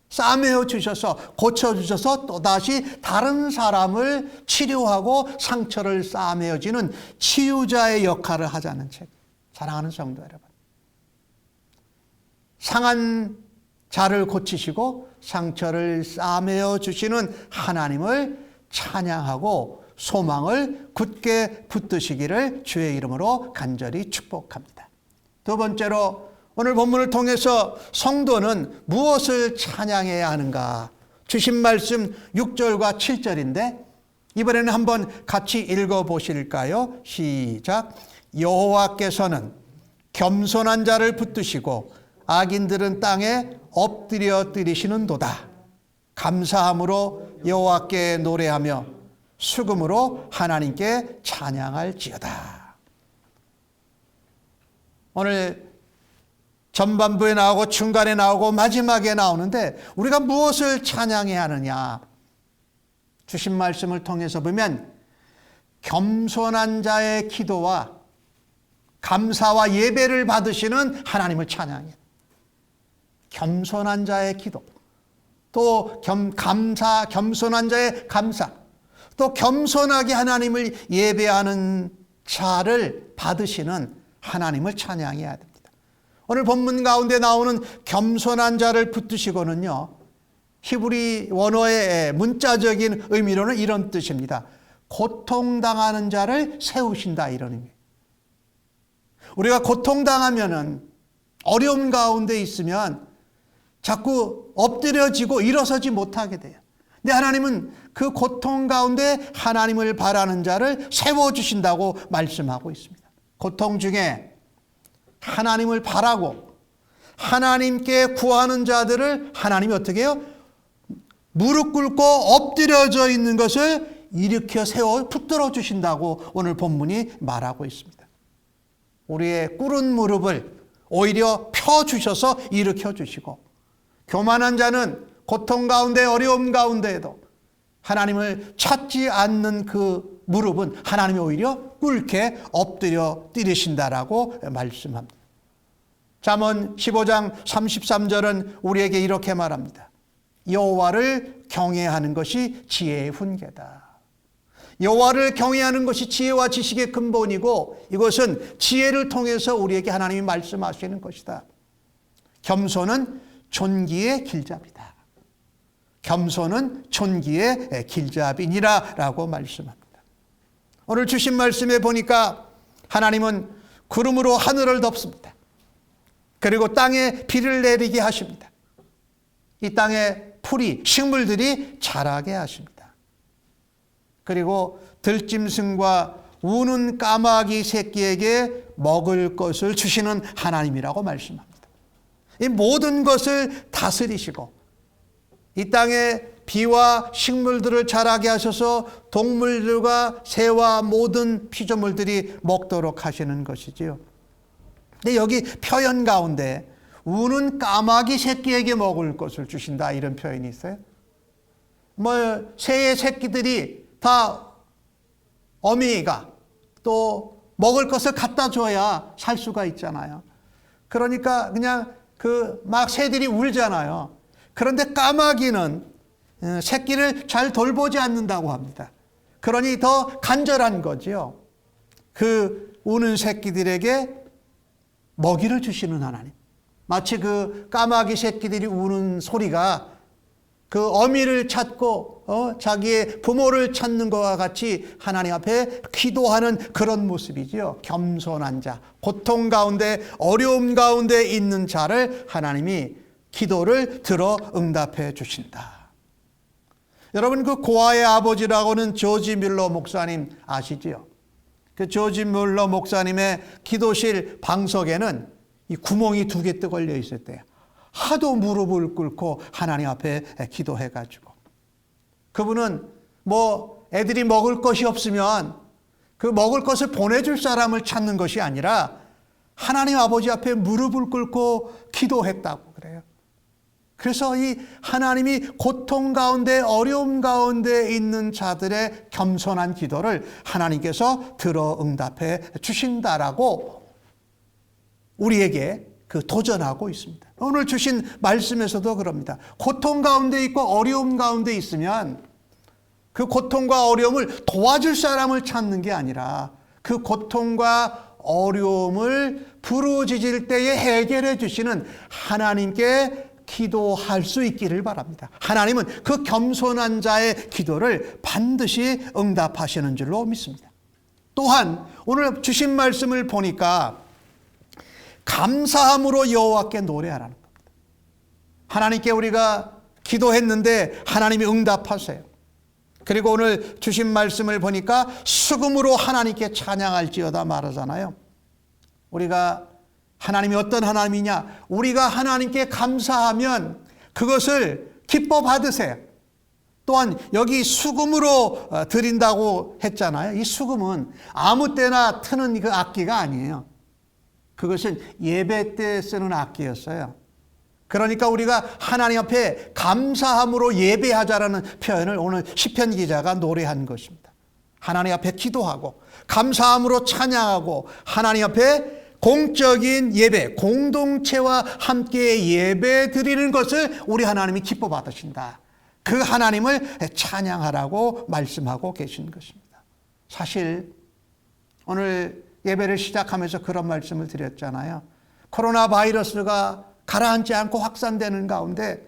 싸매어 주셔서, 고쳐 주셔서 또다시 다른 사람을 치료하고 상처를 싸매어 주는 치유자의 역할을 하자는 책. 사랑하는 성도 여러분, 상한 자를 고치시고 상처를 싸매어 주시는 하나님을 찬양하고 소망을 굳게 붙드시기를 주의 이름으로 간절히 축복합니다. 두 번째로, 오늘 본문을 통해서 성도는 무엇을 찬양해야 하는가? 주신 말씀 6절과 7절인데 이번에는 한번 같이 읽어보실까요? 시작. 여호와께서는 겸손한 자를 붙드시고 악인들은 땅에 엎드려 뜨리시는도다. 감사함으로 여호와께 노래하며 수금으로 하나님께 찬양할지어다. 오늘 전반부에 나오고 중간에 나오고 마지막에 나오는데 우리가 무엇을 찬양해야 하느냐? 주신 말씀을 통해서 보면 겸손한 자의 기도와 감사와 예배를 받으시는 하나님을 찬양해요. 겸손한 자의 기도, 또 겸손한 자의 감사, 또 겸손하게 하나님을 예배하는 자를 받으시는 하나님을 찬양해야 됩니다. 오늘 본문 가운데 나오는 겸손한 자를 붙드시고는요, 히브리 원어의 문자적인 의미로는 이런 뜻입니다. 고통당하는 자를 세우신다, 이런 의미. 우리가 고통당하면은, 어려움 가운데 있으면 자꾸 엎드려지고 일어서지 못하게 돼요. 근데 하나님은 그 고통 가운데 하나님을 바라는 자를 세워주신다고 말씀하고 있습니다. 고통 중에 하나님을 바라고 하나님께 구하는 자들을 하나님이 어떻게 해요? 무릎 꿇고 엎드려져 있는 것을 일으켜 세워 붙들어 주신다고 오늘 본문이 말하고 있습니다. 우리의 꿇은 무릎을 오히려 펴주셔서 일으켜 주시고, 교만한 자는 고통 가운데 어려움 가운데에도 하나님을 찾지 않는 그 무릎은 하나님이 오히려 꿇게 엎드려 뛰리신다라고 말씀합니다. 잠언 15장 33절은 우리에게 이렇게 말합니다. 여호와를 경외하는 것이 지혜의 훈계다. 여호와를 경외하는 것이 지혜와 지식의 근본이고, 이것은 지혜를 통해서 우리에게 하나님이 말씀하시는 것이다. 겸손은 존귀의 길잡이다. 겸손은 존귀의 길잡이니라 라고 말씀합니다. 오늘 주신 말씀에 보니까 하나님은 구름으로 하늘을 덮습니다. 그리고 땅에 비를 내리게 하십니다. 이 땅에 풀이, 식물들이 자라게 하십니다. 그리고 들짐승과 우는 까마귀 새끼에게 먹을 것을 주시는 하나님이라고 말씀합니다. 이 모든 것을 다스리시고 이 땅에 비와 식물들을 자라게 하셔서 동물들과 새와 모든 피조물들이 먹도록 하시는 것이지요. 근데 여기 표현 가운데 우는 까마귀 새끼에게 먹을 것을 주신다, 이런 표현이 있어요. 새의 새끼들이 다 어미가 또 먹을 것을 갖다 줘야 살 수가 있잖아요. 그러니까 그냥 막 새들이 울잖아요. 그런데 까마귀는 새끼를 잘 돌보지 않는다고 합니다. 그러니 더 간절한 거죠. 그 우는 새끼들에게 먹이를 주시는 하나님. 마치 그 까마귀 새끼들이 우는 소리가 그 어미를 찾고 자기의 부모를 찾는 것과 같이 하나님 앞에 기도하는 그런 모습이지요. 겸손한 자, 고통 가운데 어려움 가운데 있는 자를 하나님이 기도를 들어 응답해 주신다. 여러분, 그 고아의 아버지라고는 조지 뮬러 목사님 아시지요? 그 조지 뮬러 목사님의 기도실 방석에는 이 구멍이 2개 뜨걸려 있었대요. 하도 무릎을 꿇고 하나님 앞에 기도해가지고. 그분은 뭐 애들이 먹을 것이 없으면 그 먹을 것을 보내줄 사람을 찾는 것이 아니라 하나님 아버지 앞에 무릎을 꿇고 기도했다고 그래요. 그래서 이 하나님이 고통 가운데 어려움 가운데 있는 자들의 겸손한 기도를 하나님께서 들어 응답해 주신다라고 우리에게 그 도전하고 있습니다. 오늘 주신 말씀에서도 그럽니다. 고통 가운데 있고 어려움 가운데 있으면 그 고통과 어려움을 도와줄 사람을 찾는 게 아니라 그 고통과 어려움을 부르짖을 때에 해결해 주시는 하나님께 기도할 수 있기를 바랍니다. 하나님은 그 겸손한 자의 기도를 반드시 응답하시는 줄로 믿습니다. 또한 오늘 주신 말씀을 보니까 감사함으로 여호와께 노래하라는 겁니다. 하나님께 우리가 기도했는데 하나님이 응답하세요. 그리고 오늘 주신 말씀을 보니까 수금으로 하나님께 찬양할지어다 말하잖아요. 우리가 하나님이 어떤 하나님이냐? 우리가 하나님께 감사하면 그것을 기뻐 받으세요. 또한 여기 수금으로 드린다고 했잖아요. 이 수금은 아무 때나 트는 그 악기가 아니에요. 그것은 예배 때 쓰는 악기였어요. 그러니까 우리가 하나님 앞에 감사함으로 예배하자라는 표현을 오늘 시편 기자가 노래한 것입니다. 하나님 앞에 기도하고 감사함으로 찬양하고 하나님 앞에 공적인 예배, 공동체와 함께 예배 드리는 것을 우리 하나님이 기뻐 받으신다. 그 하나님을 찬양하라고 말씀하고 계신 것입니다. 사실 오늘 예배를 시작하면서 그런 말씀을 드렸잖아요. 코로나 바이러스가 가라앉지 않고 확산되는 가운데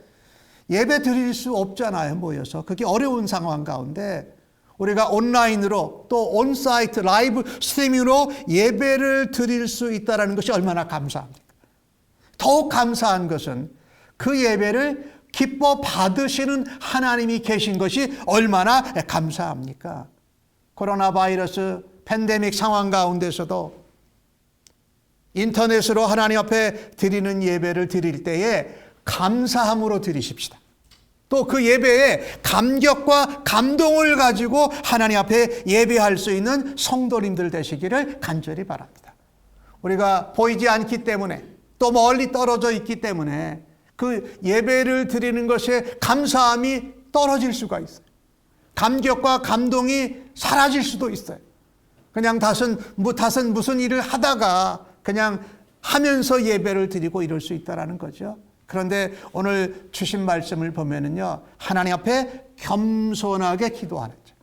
예배 드릴 수 없잖아요, 모여서. 그게 어려운 상황 가운데 우리가 온라인으로 또 온사이트 라이브 스트리밍으로 예배를 드릴 수 있다는 것이 얼마나 감사합니까? 더욱 감사한 것은 그 예배를 기뻐 받으시는 하나님이 계신 것이 얼마나 감사합니까? 코로나 바이러스 팬데믹 상황 가운데서도 인터넷으로 하나님 앞에 드리는 예배를 드릴 때에 감사함으로 드리십시다. 또 그 예배에 감격과 감동을 가지고 하나님 앞에 예배할 수 있는 성도님들 되시기를 간절히 바랍니다. 우리가 보이지 않기 때문에 또 멀리 떨어져 있기 때문에 그 예배를 드리는 것에 감사함이 떨어질 수가 있어요. 감격과 감동이 사라질 수도 있어요. 그냥 다슨 무슨 일을 하다가 그냥 하면서 예배를 드리고 이럴 수 있다는 거죠. 그런데 오늘 주신 말씀을 보면은요, 하나님 앞에 겸손하게 기도하는 자,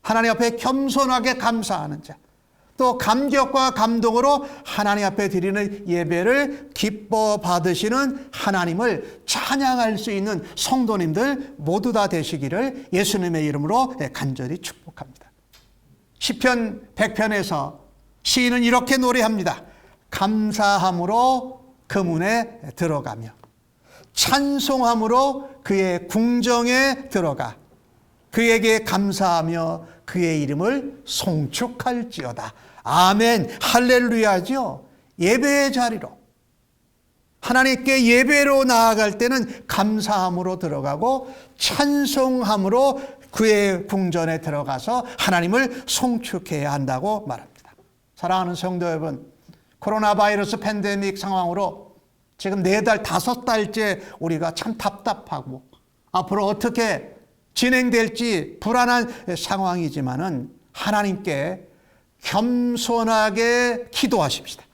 하나님 앞에 겸손하게 감사하는 자, 또 감격과 감동으로 하나님 앞에 드리는 예배를 기뻐 받으시는 하나님을 찬양할 수 있는 성도님들 모두 다 되시기를 예수님의 이름으로 간절히 축복합니다. 시편 100편에서 시인은 이렇게 노래합니다. 감사함으로 그 문에 들어가며 찬송함으로 그의 궁정에 들어가 그에게 감사하며 그의 이름을 송축할지어다. 아멘, 할렐루야죠. 예배의 자리로 하나님께 예배로 나아갈 때는 감사함으로 들어가고 찬송함으로 그의 궁전에 들어가서 하나님을 송축해야 한다고 말합니다. 사랑하는 성도 여러분, 코로나 바이러스 팬데믹 상황으로 지금 4달, 5달째 우리가 참 답답하고 앞으로 어떻게 진행될지 불안한 상황이지만은 하나님께 겸손하게 기도하십시다.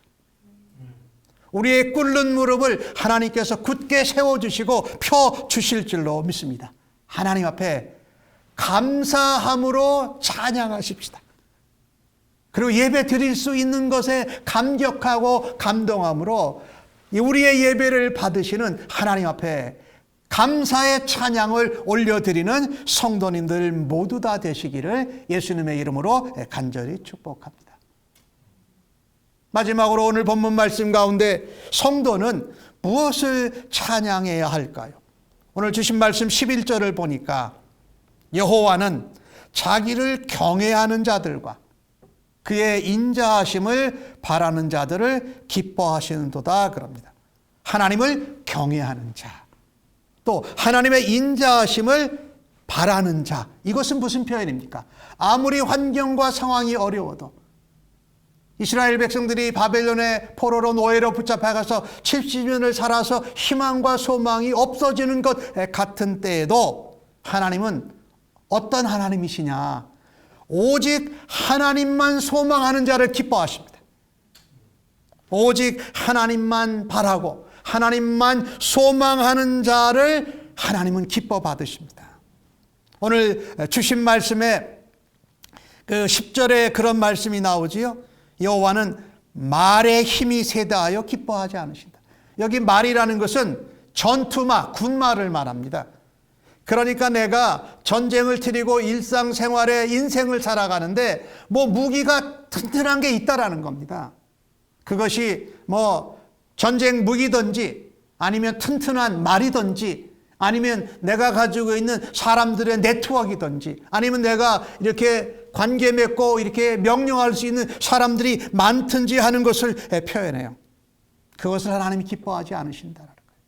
우리의 꿇는 무릎을 하나님께서 굳게 세워주시고 펴주실 줄로 믿습니다. 하나님 앞에 감사함으로 찬양하십시다. 그리고 예배 드릴 수 있는 것에 감격하고 감동함으로 우리의 예배를 받으시는 하나님 앞에 감사의 찬양을 올려드리는 성도님들 모두 다 되시기를 예수님의 이름으로 간절히 축복합니다. 마지막으로 오늘 본문 말씀 가운데 성도는 무엇을 찬양해야 할까요? 오늘 주신 말씀 11절을 보니까 여호와는 자기를 경외하는 자들과 그의 인자하심을 바라는 자들을 기뻐하시는도다 그럽니다. 하나님을 경외하는 자, 또 하나님의 인자하심을 바라는 자, 이것은 무슨 표현입니까? 아무리 환경과 상황이 어려워도 이스라엘 백성들이 바벨론의 포로로 노예로 붙잡혀가서 70년을 살아서 희망과 소망이 없어지는 것 같은 때에도 하나님은 어떤 하나님이시냐? 오직 하나님만 소망하는 자를 기뻐하십니다. 오직 하나님만 바라고 하나님만 소망하는 자를 하나님은 기뻐 받으십니다. 오늘 주신 말씀에 그 10절에 그런 말씀이 나오지요. 여호와는 말의 힘이 세다하여 기뻐하지 않으신다. 여기 말이라는 것은 전투마, 군마를 말합니다. 그러니까 내가 전쟁을 치르고 일상생활에 인생을 살아가는데 무기가 튼튼한 게 있다라는 겁니다. 그것이 전쟁 무기든지 아니면 튼튼한 말이든지 아니면 내가 가지고 있는 사람들의 네트워크이든지 아니면 내가 이렇게 관계 맺고 이렇게 명령할 수 있는 사람들이 많든지 하는 것을 표현해요. 그것을 하나님이 기뻐하지 않으신다라는 거예요.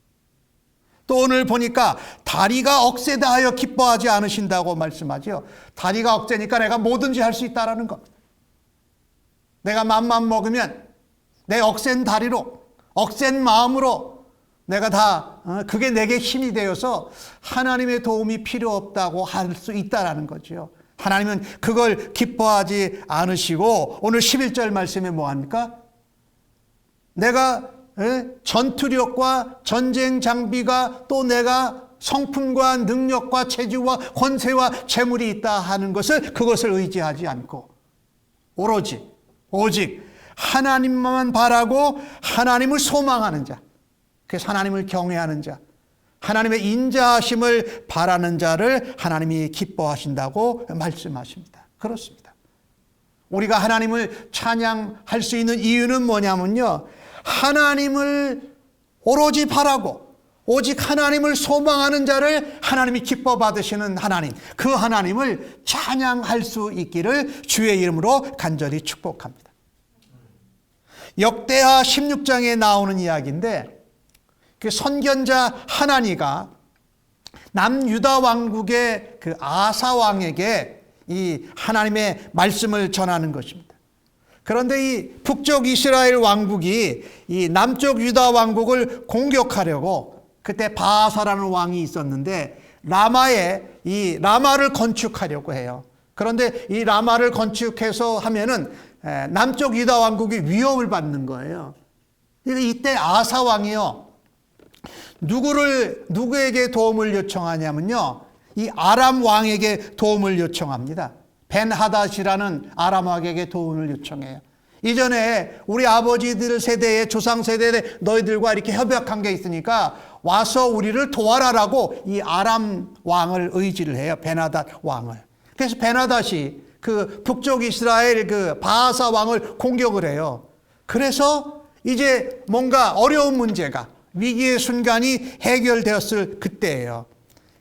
또 오늘 보니까 다리가 억세다 하여 기뻐하지 않으신다고 말씀하죠. 다리가 억세니까 내가 뭐든지 할 수 있다라는 겁니다. 내가 맘만 먹으면 내 억센 다리로 억센 마음으로 내가 다 그게 내게 힘이 되어서 하나님의 도움이 필요 없다고 할 수 있다라는 거죠. 하나님은 그걸 기뻐하지 않으시고 오늘 11절 말씀에 뭐합니까? 내가 전투력과 전쟁 장비가 또 내가 성품과 능력과 체주와 권세와 재물이 있다 하는 것을 그것을 의지하지 않고 오직 하나님만 바라고 하나님을 소망하는 자, 그래서 하나님을 경외하는 자, 하나님의 인자하심을 바라는 자를 하나님이 기뻐하신다고 말씀하십니다. 그렇습니다. 우리가 하나님을 찬양할 수 있는 이유는 뭐냐면요, 하나님을 오로지 바라고 오직 하나님을 소망하는 자를 하나님이 기뻐 받으시는 하나님, 그 하나님을 찬양할 수 있기를 주의 이름으로 간절히 축복합니다. 역대하 16장에 나오는 이야기인데 그 선견자 하나니가 남유다 왕국의 그 아사 왕에게 이 하나님의 말씀을 전하는 것입니다. 그런데 이 북쪽 이스라엘 왕국이 이 남쪽 유다 왕국을 공격하려고 그때 바하사라는 왕이 있었는데 이 라마를 건축하려고 해요. 그런데 이 라마를 건축해서 하면은 남쪽 유다 왕국이 위협을 받는 거예요. 이때 아사 왕이요, 누구에게 도움을 요청하냐면요, 이 아람 왕에게 도움을 요청합니다. 벤하닷이라는 아람 왕에게 도움을 요청해요. 이전에 우리 아버지들 세대의 조상 세대에 너희들과 이렇게 협약한 게 있으니까 와서 우리를 도와라라고 이 아람 왕을 의지를 해요. 벤하닷 왕을. 그래서 벤하닷이 그 북쪽 이스라엘 그 바하사 왕을 공격을 해요. 그래서 이제 뭔가 어려운 문제가, 위기의 순간이 해결되었을 그때예요.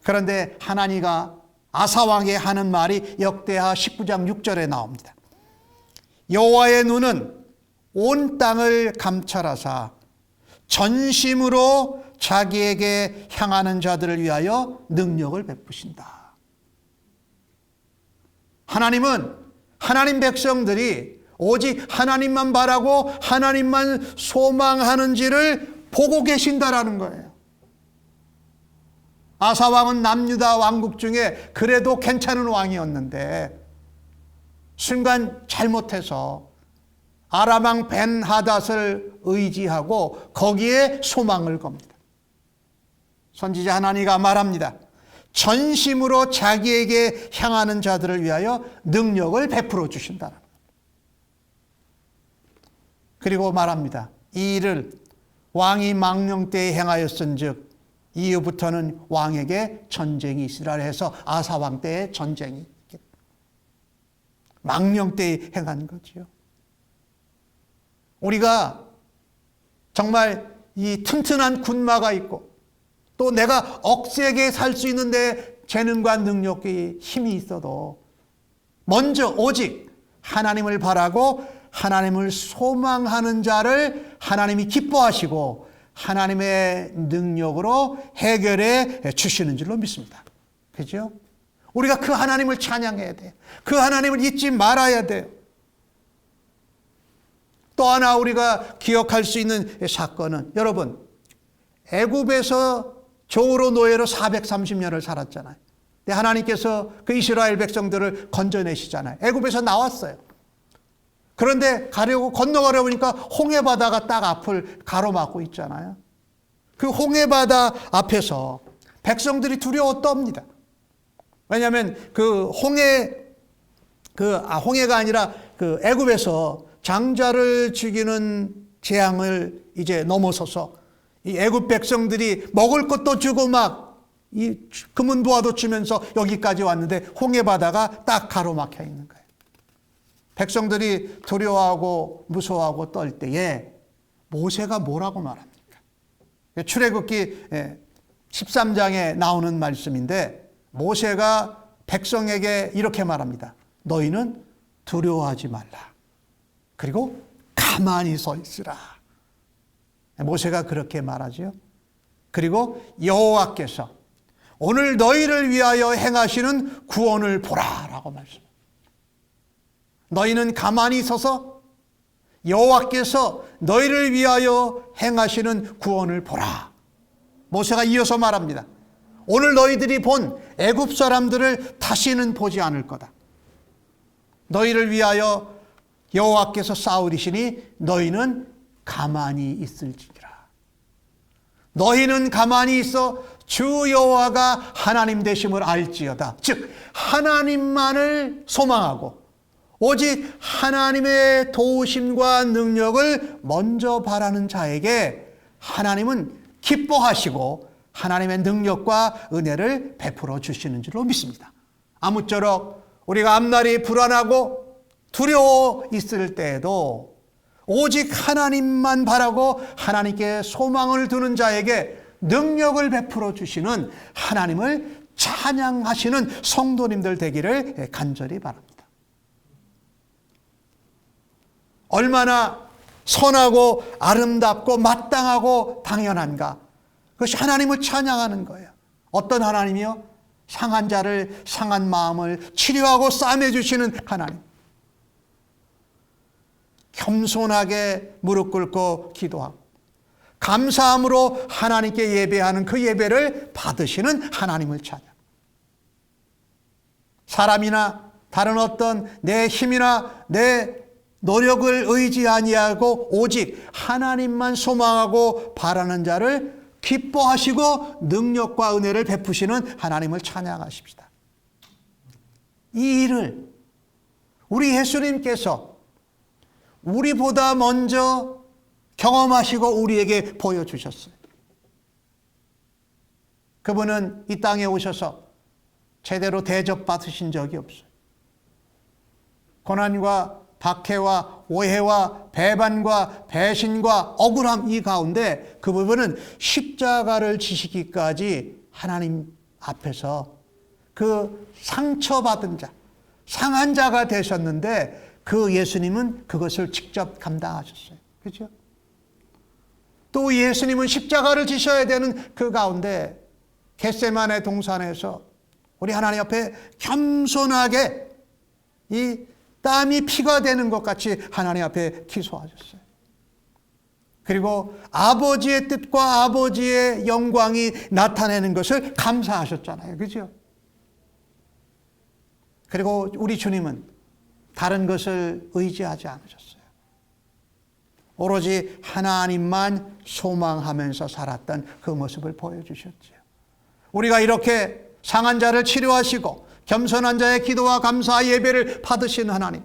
그런데 하나니가 아사 왕에 하는 말이 역대하 19장 6절에 나옵니다. 여호와의 눈은 온 땅을 감찰하사 전심으로 자기에게 향하는 자들을 위하여 능력을 베푸신다. 하나님은 하나님 백성들이 오직 하나님만 바라고 하나님만 소망하는지를 보고 계신다라는 거예요. 아사 왕은 남유다 왕국 중에 그래도 괜찮은 왕이었는데 순간 잘못해서 아람 왕 벤하닷을 의지하고 거기에 소망을 겁니다. 선지자 하나니가 말합니다. 전심으로 자기에게 향하는 자들을 위하여 능력을 베풀어 주신다. 그리고 말합니다. 이 일을 왕이 망령 때에 행하였은즉 이후부터는 왕에게 전쟁이 있으라 해서 아사 왕 때의 전쟁이 망령 때에 행한 거지요. 우리가 정말 이 튼튼한 군마가 있고 또 내가 억세게 살 수 있는데 재능과 능력이 힘이 있어도 먼저 오직 하나님을 바라고 하나님을 소망하는 자를 하나님이 기뻐하시고 하나님의 능력으로 해결해 주시는 줄로 믿습니다. 그죠? 우리가 그 하나님을 찬양해야 돼요. 그 하나님을 잊지 말아야 돼요. 또 하나 우리가 기억할 수 있는 사건은 여러분 애굽에서 종으로 노예로 430년을 살았잖아요. 근데 하나님께서 그 이스라엘 백성들을 건져내시잖아요. 애굽에서 나왔어요. 그런데 가려고 건너가려고 하니까 홍해바다가 딱 앞을 가로막고 있잖아요. 그 홍해바다 앞에서 백성들이 두려워 떱니다. 왜냐하면 홍해가 아니라 그 애굽에서 장자를 죽이는 재앙을 이제 넘어서서 이 애굽 백성들이 먹을 것도 주고 막 이 금은보화도 주면서 여기까지 왔는데 홍해바다가 딱 가로막혀 있는 거예요. 백성들이 두려워하고 무서워하고 떨 때에 모세가 뭐라고 말합니까? 출애굽기 13장에 나오는 말씀인데 모세가 백성에게 이렇게 말합니다. 너희는 두려워하지 말라. 그리고 가만히 서 있으라. 모세가 그렇게 말하죠. 그리고 여호와께서 오늘 너희를 위하여 행하시는 구원을 보라라고 말씀합니다. 너희는 가만히 서서 여호와께서 너희를 위하여 행하시는 구원을 보라. 모세가 이어서 말합니다. 오늘 너희들이 본 애굽 사람들을 다시는 보지 않을 거다. 너희를 위하여 여호와께서 싸우리시니 너희는 가만히 있을지니라. 너희는 가만히 있어 주 여호와가 하나님 되심을 알지어다. 즉 하나님만을 소망하고 오직 하나님의 도우심과 능력을 먼저 바라는 자에게 하나님은 기뻐하시고 하나님의 능력과 은혜를 베풀어 주시는 줄로 믿습니다. 아무쪼록 우리가 앞날이 불안하고 두려워 있을 때에도 오직 하나님만 바라고 하나님께 소망을 두는 자에게 능력을 베풀어 주시는 하나님을 찬양하시는 성도님들 되기를 간절히 바랍니다. 얼마나 선하고 아름답고 마땅하고 당연한가. 그것이 하나님을 찬양하는 거예요. 어떤 하나님이요? 상한 자를 상한 마음을 치료하고 싸매주시는 하나님. 겸손하게 무릎 꿇고 기도하고 감사함으로 하나님께 예배하는 그 예배를 받으시는 하나님을 찬양. 사람이나 다른 어떤 내 힘이나 내 노력을 의지 아니하고 오직 하나님만 소망하고 바라는 자를 기뻐하시고 능력과 은혜를 베푸시는 하나님을 찬양하십시다. 이 일을 우리 예수님께서 우리보다 먼저 경험하시고 우리에게 보여주셨어요. 그분은 이 땅에 오셔서 제대로 대접받으신 적이 없어요. 고난과 박해와 오해와 배반과 배신과 억울함 이 가운데 그 부분은 십자가를 지시기까지 하나님 앞에서 그 상처받은 자, 상한 자가 되셨는데 그 예수님은 그것을 직접 감당하셨어요. 그렇죠? 또 예수님은 십자가를 지셔야 되는 그 가운데 겟세마네 동산에서 우리 하나님 앞에 겸손하게 이 땀이 피가 되는 것 같이 하나님 앞에 기소하셨어요. 그리고 아버지의 뜻과 아버지의 영광이 나타내는 것을 감사하셨잖아요. 그렇죠? 그리고 우리 주님은 다른 것을 의지하지 않으셨어요. 오로지 하나님만 소망하면서 살았던 그 모습을 보여주셨죠. 우리가 이렇게 상한 자를 치료하시고 겸손한 자의 기도와 감사 예배를 받으신 하나님,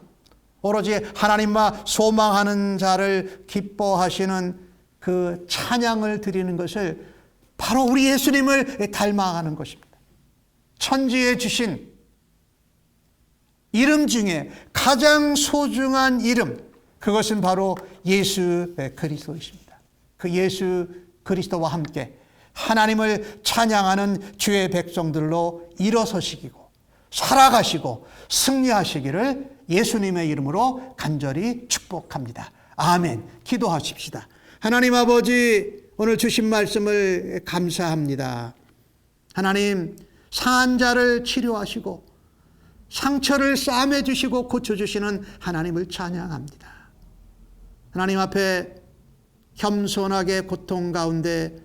오로지 하나님만 소망하는 자를 기뻐하시는 그 찬양을 드리는 것을 바로 우리 예수님을 닮아가는 것입니다. 천지에 주신 이름 중에 가장 소중한 이름, 그것은 바로 예수 그리스도이십니다. 그 예수 그리스도와 함께 하나님을 찬양하는 주의 백성들로 일어서시기고 살아가시고 승리하시기를 예수님의 이름으로 간절히 축복합니다. 아멘. 기도하십시다. 하나님 아버지, 오늘 주신 말씀을 감사합니다. 하나님, 상한 자를 치료하시고 상처를 싸매 주시고 고쳐주시는 하나님을 찬양합니다. 하나님 앞에 겸손하게 고통 가운데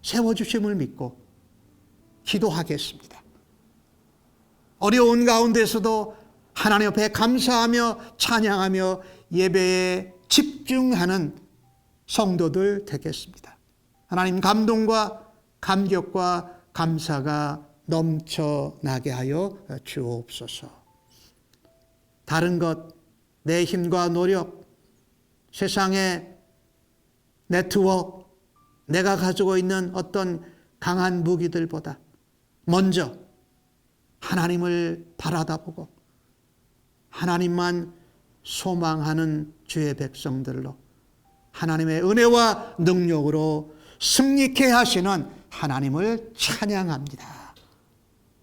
세워주심을 믿고 기도하겠습니다. 어려운 가운데서도 하나님 앞에 감사하며 찬양하며 예배에 집중하는 성도들 되겠습니다. 하나님, 감동과 감격과 감사가 넘쳐나게 하여 주옵소서. 다른 것, 내 힘과 노력, 세상의 네트워크, 내가 가지고 있는 어떤 강한 무기들보다 먼저 하나님을 바라다보고 하나님만 소망하는 주의 백성들로 하나님의 은혜와 능력으로 승리케 하시는 하나님을 찬양합니다.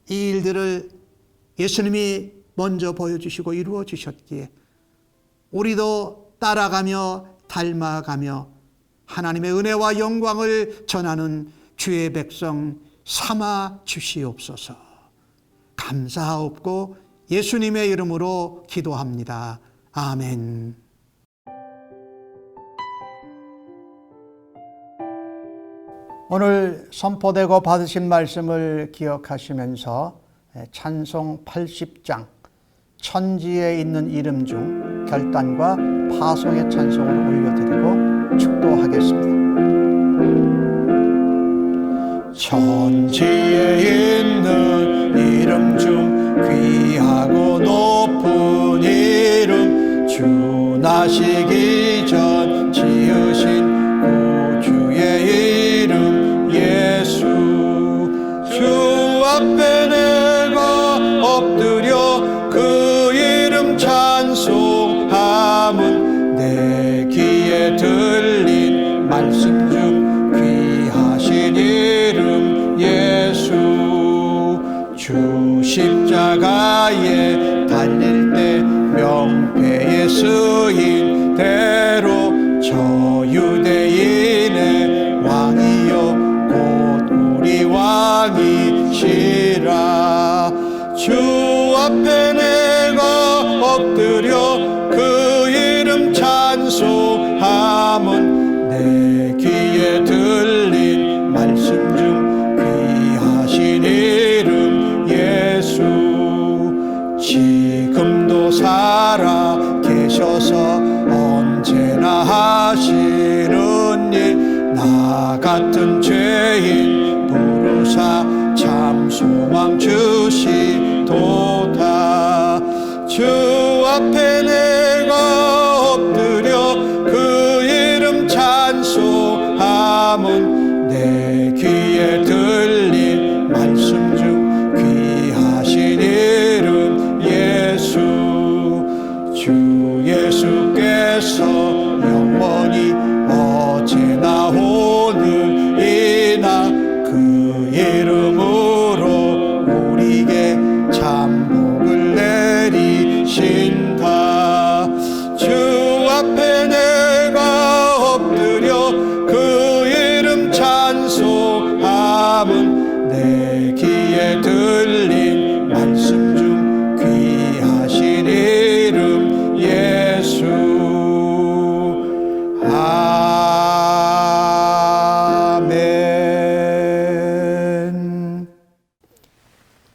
이 일들을 예수님이 먼저 보여주시고 이루어 주셨기에 우리도 따라가며 닮아가며 하나님의 은혜와 영광을 전하는 주의 백성 삼아 주시옵소서. 감사하옵고 예수님의 이름으로 기도합니다. 아멘. 오늘 선포되고 받으신 말씀을 기억하시면서 찬송 80장 천지에 있는 이름 중 결단과 파송의 찬송을 올려드리고 축도하겠습니다. 천지에 있는 이름 중 귀하고 높은 이름, 주 나시기 전 지으신 구주의 이름 예수. 주 앞에 내가 엎드려 그 이름 찬송함은 내 귀에 들린 말씀 중 귀하신 이름 예수. 주 십자가에 달릴 때 명패에 쓰인 대로 저 유대인의 왕이여 곧 우리 왕이시라. 주 앞에 내가 엎드려 그 이름 찬송함은 내 귀에 들린 말씀 중 귀하신 이름 예수. 지금도 살아 계셔서 언제나 하시는 일, 나 같은 죄인 부르사 참 소망 주시도다. 주 앞에 내가 엎드려 그 이름 찬송함은 내 귀에 들린 말씀 중 귀하신 이름 예수. 주 예수께서 영원히 어제나 오늘이나 그 이름으로 우리에게 참 복을 내리신다. 주 앞에 내가 엎드려 그 이름 찬송함은 내 귀에 들린 말씀 중 귀하신 이름 예수. 아멘.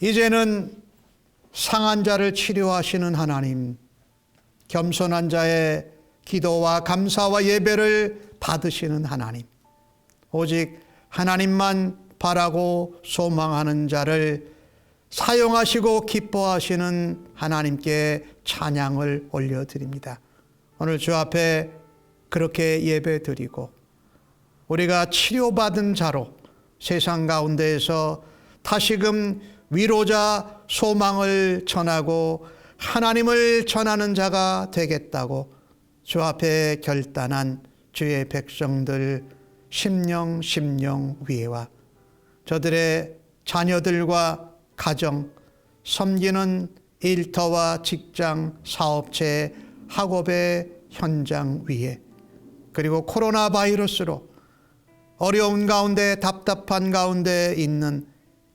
이제는 상한 자를 치료하시는 하나님, 겸손한 자의 기도와 감사와 예배를 받으시는 하나님, 오직 하나님만 바라고 소망하는 자를 사용하시고 기뻐하시는 하나님께 찬양을 올려드립니다. 오늘 주 앞에 그렇게 예배드리고 우리가 치료받은 자로 세상 가운데에서 다시금 위로자 소망을 전하고 하나님을 전하는 자가 되겠다고 주 앞에 결단한 주의 백성들 심령 위에와 저들의 자녀들과 가정, 섬기는 일터와 직장, 사업체, 학업의 현장 위에, 그리고 코로나 바이러스로 어려운 가운데 답답한 가운데 있는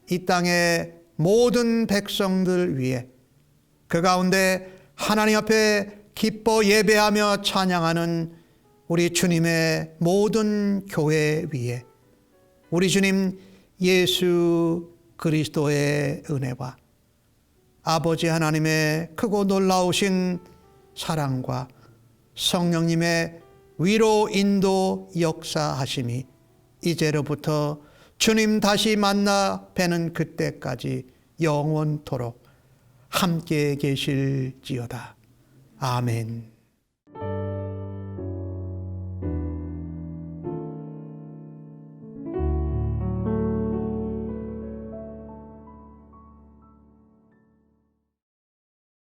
이 땅의 모든 백성들 위에, 그 가운데 하나님 앞에 기뻐 예배하며 찬양하는 우리 주님의 모든 교회 위에 우리 주님 예수 그리스도의 은혜와 아버지 하나님의 크고 놀라우신 사랑과 성령님의 위로 인도 역사하심이 이제로부터 주님 다시 만나 뵈는 그때까지 영원토록 함께 계실지어다. 아멘.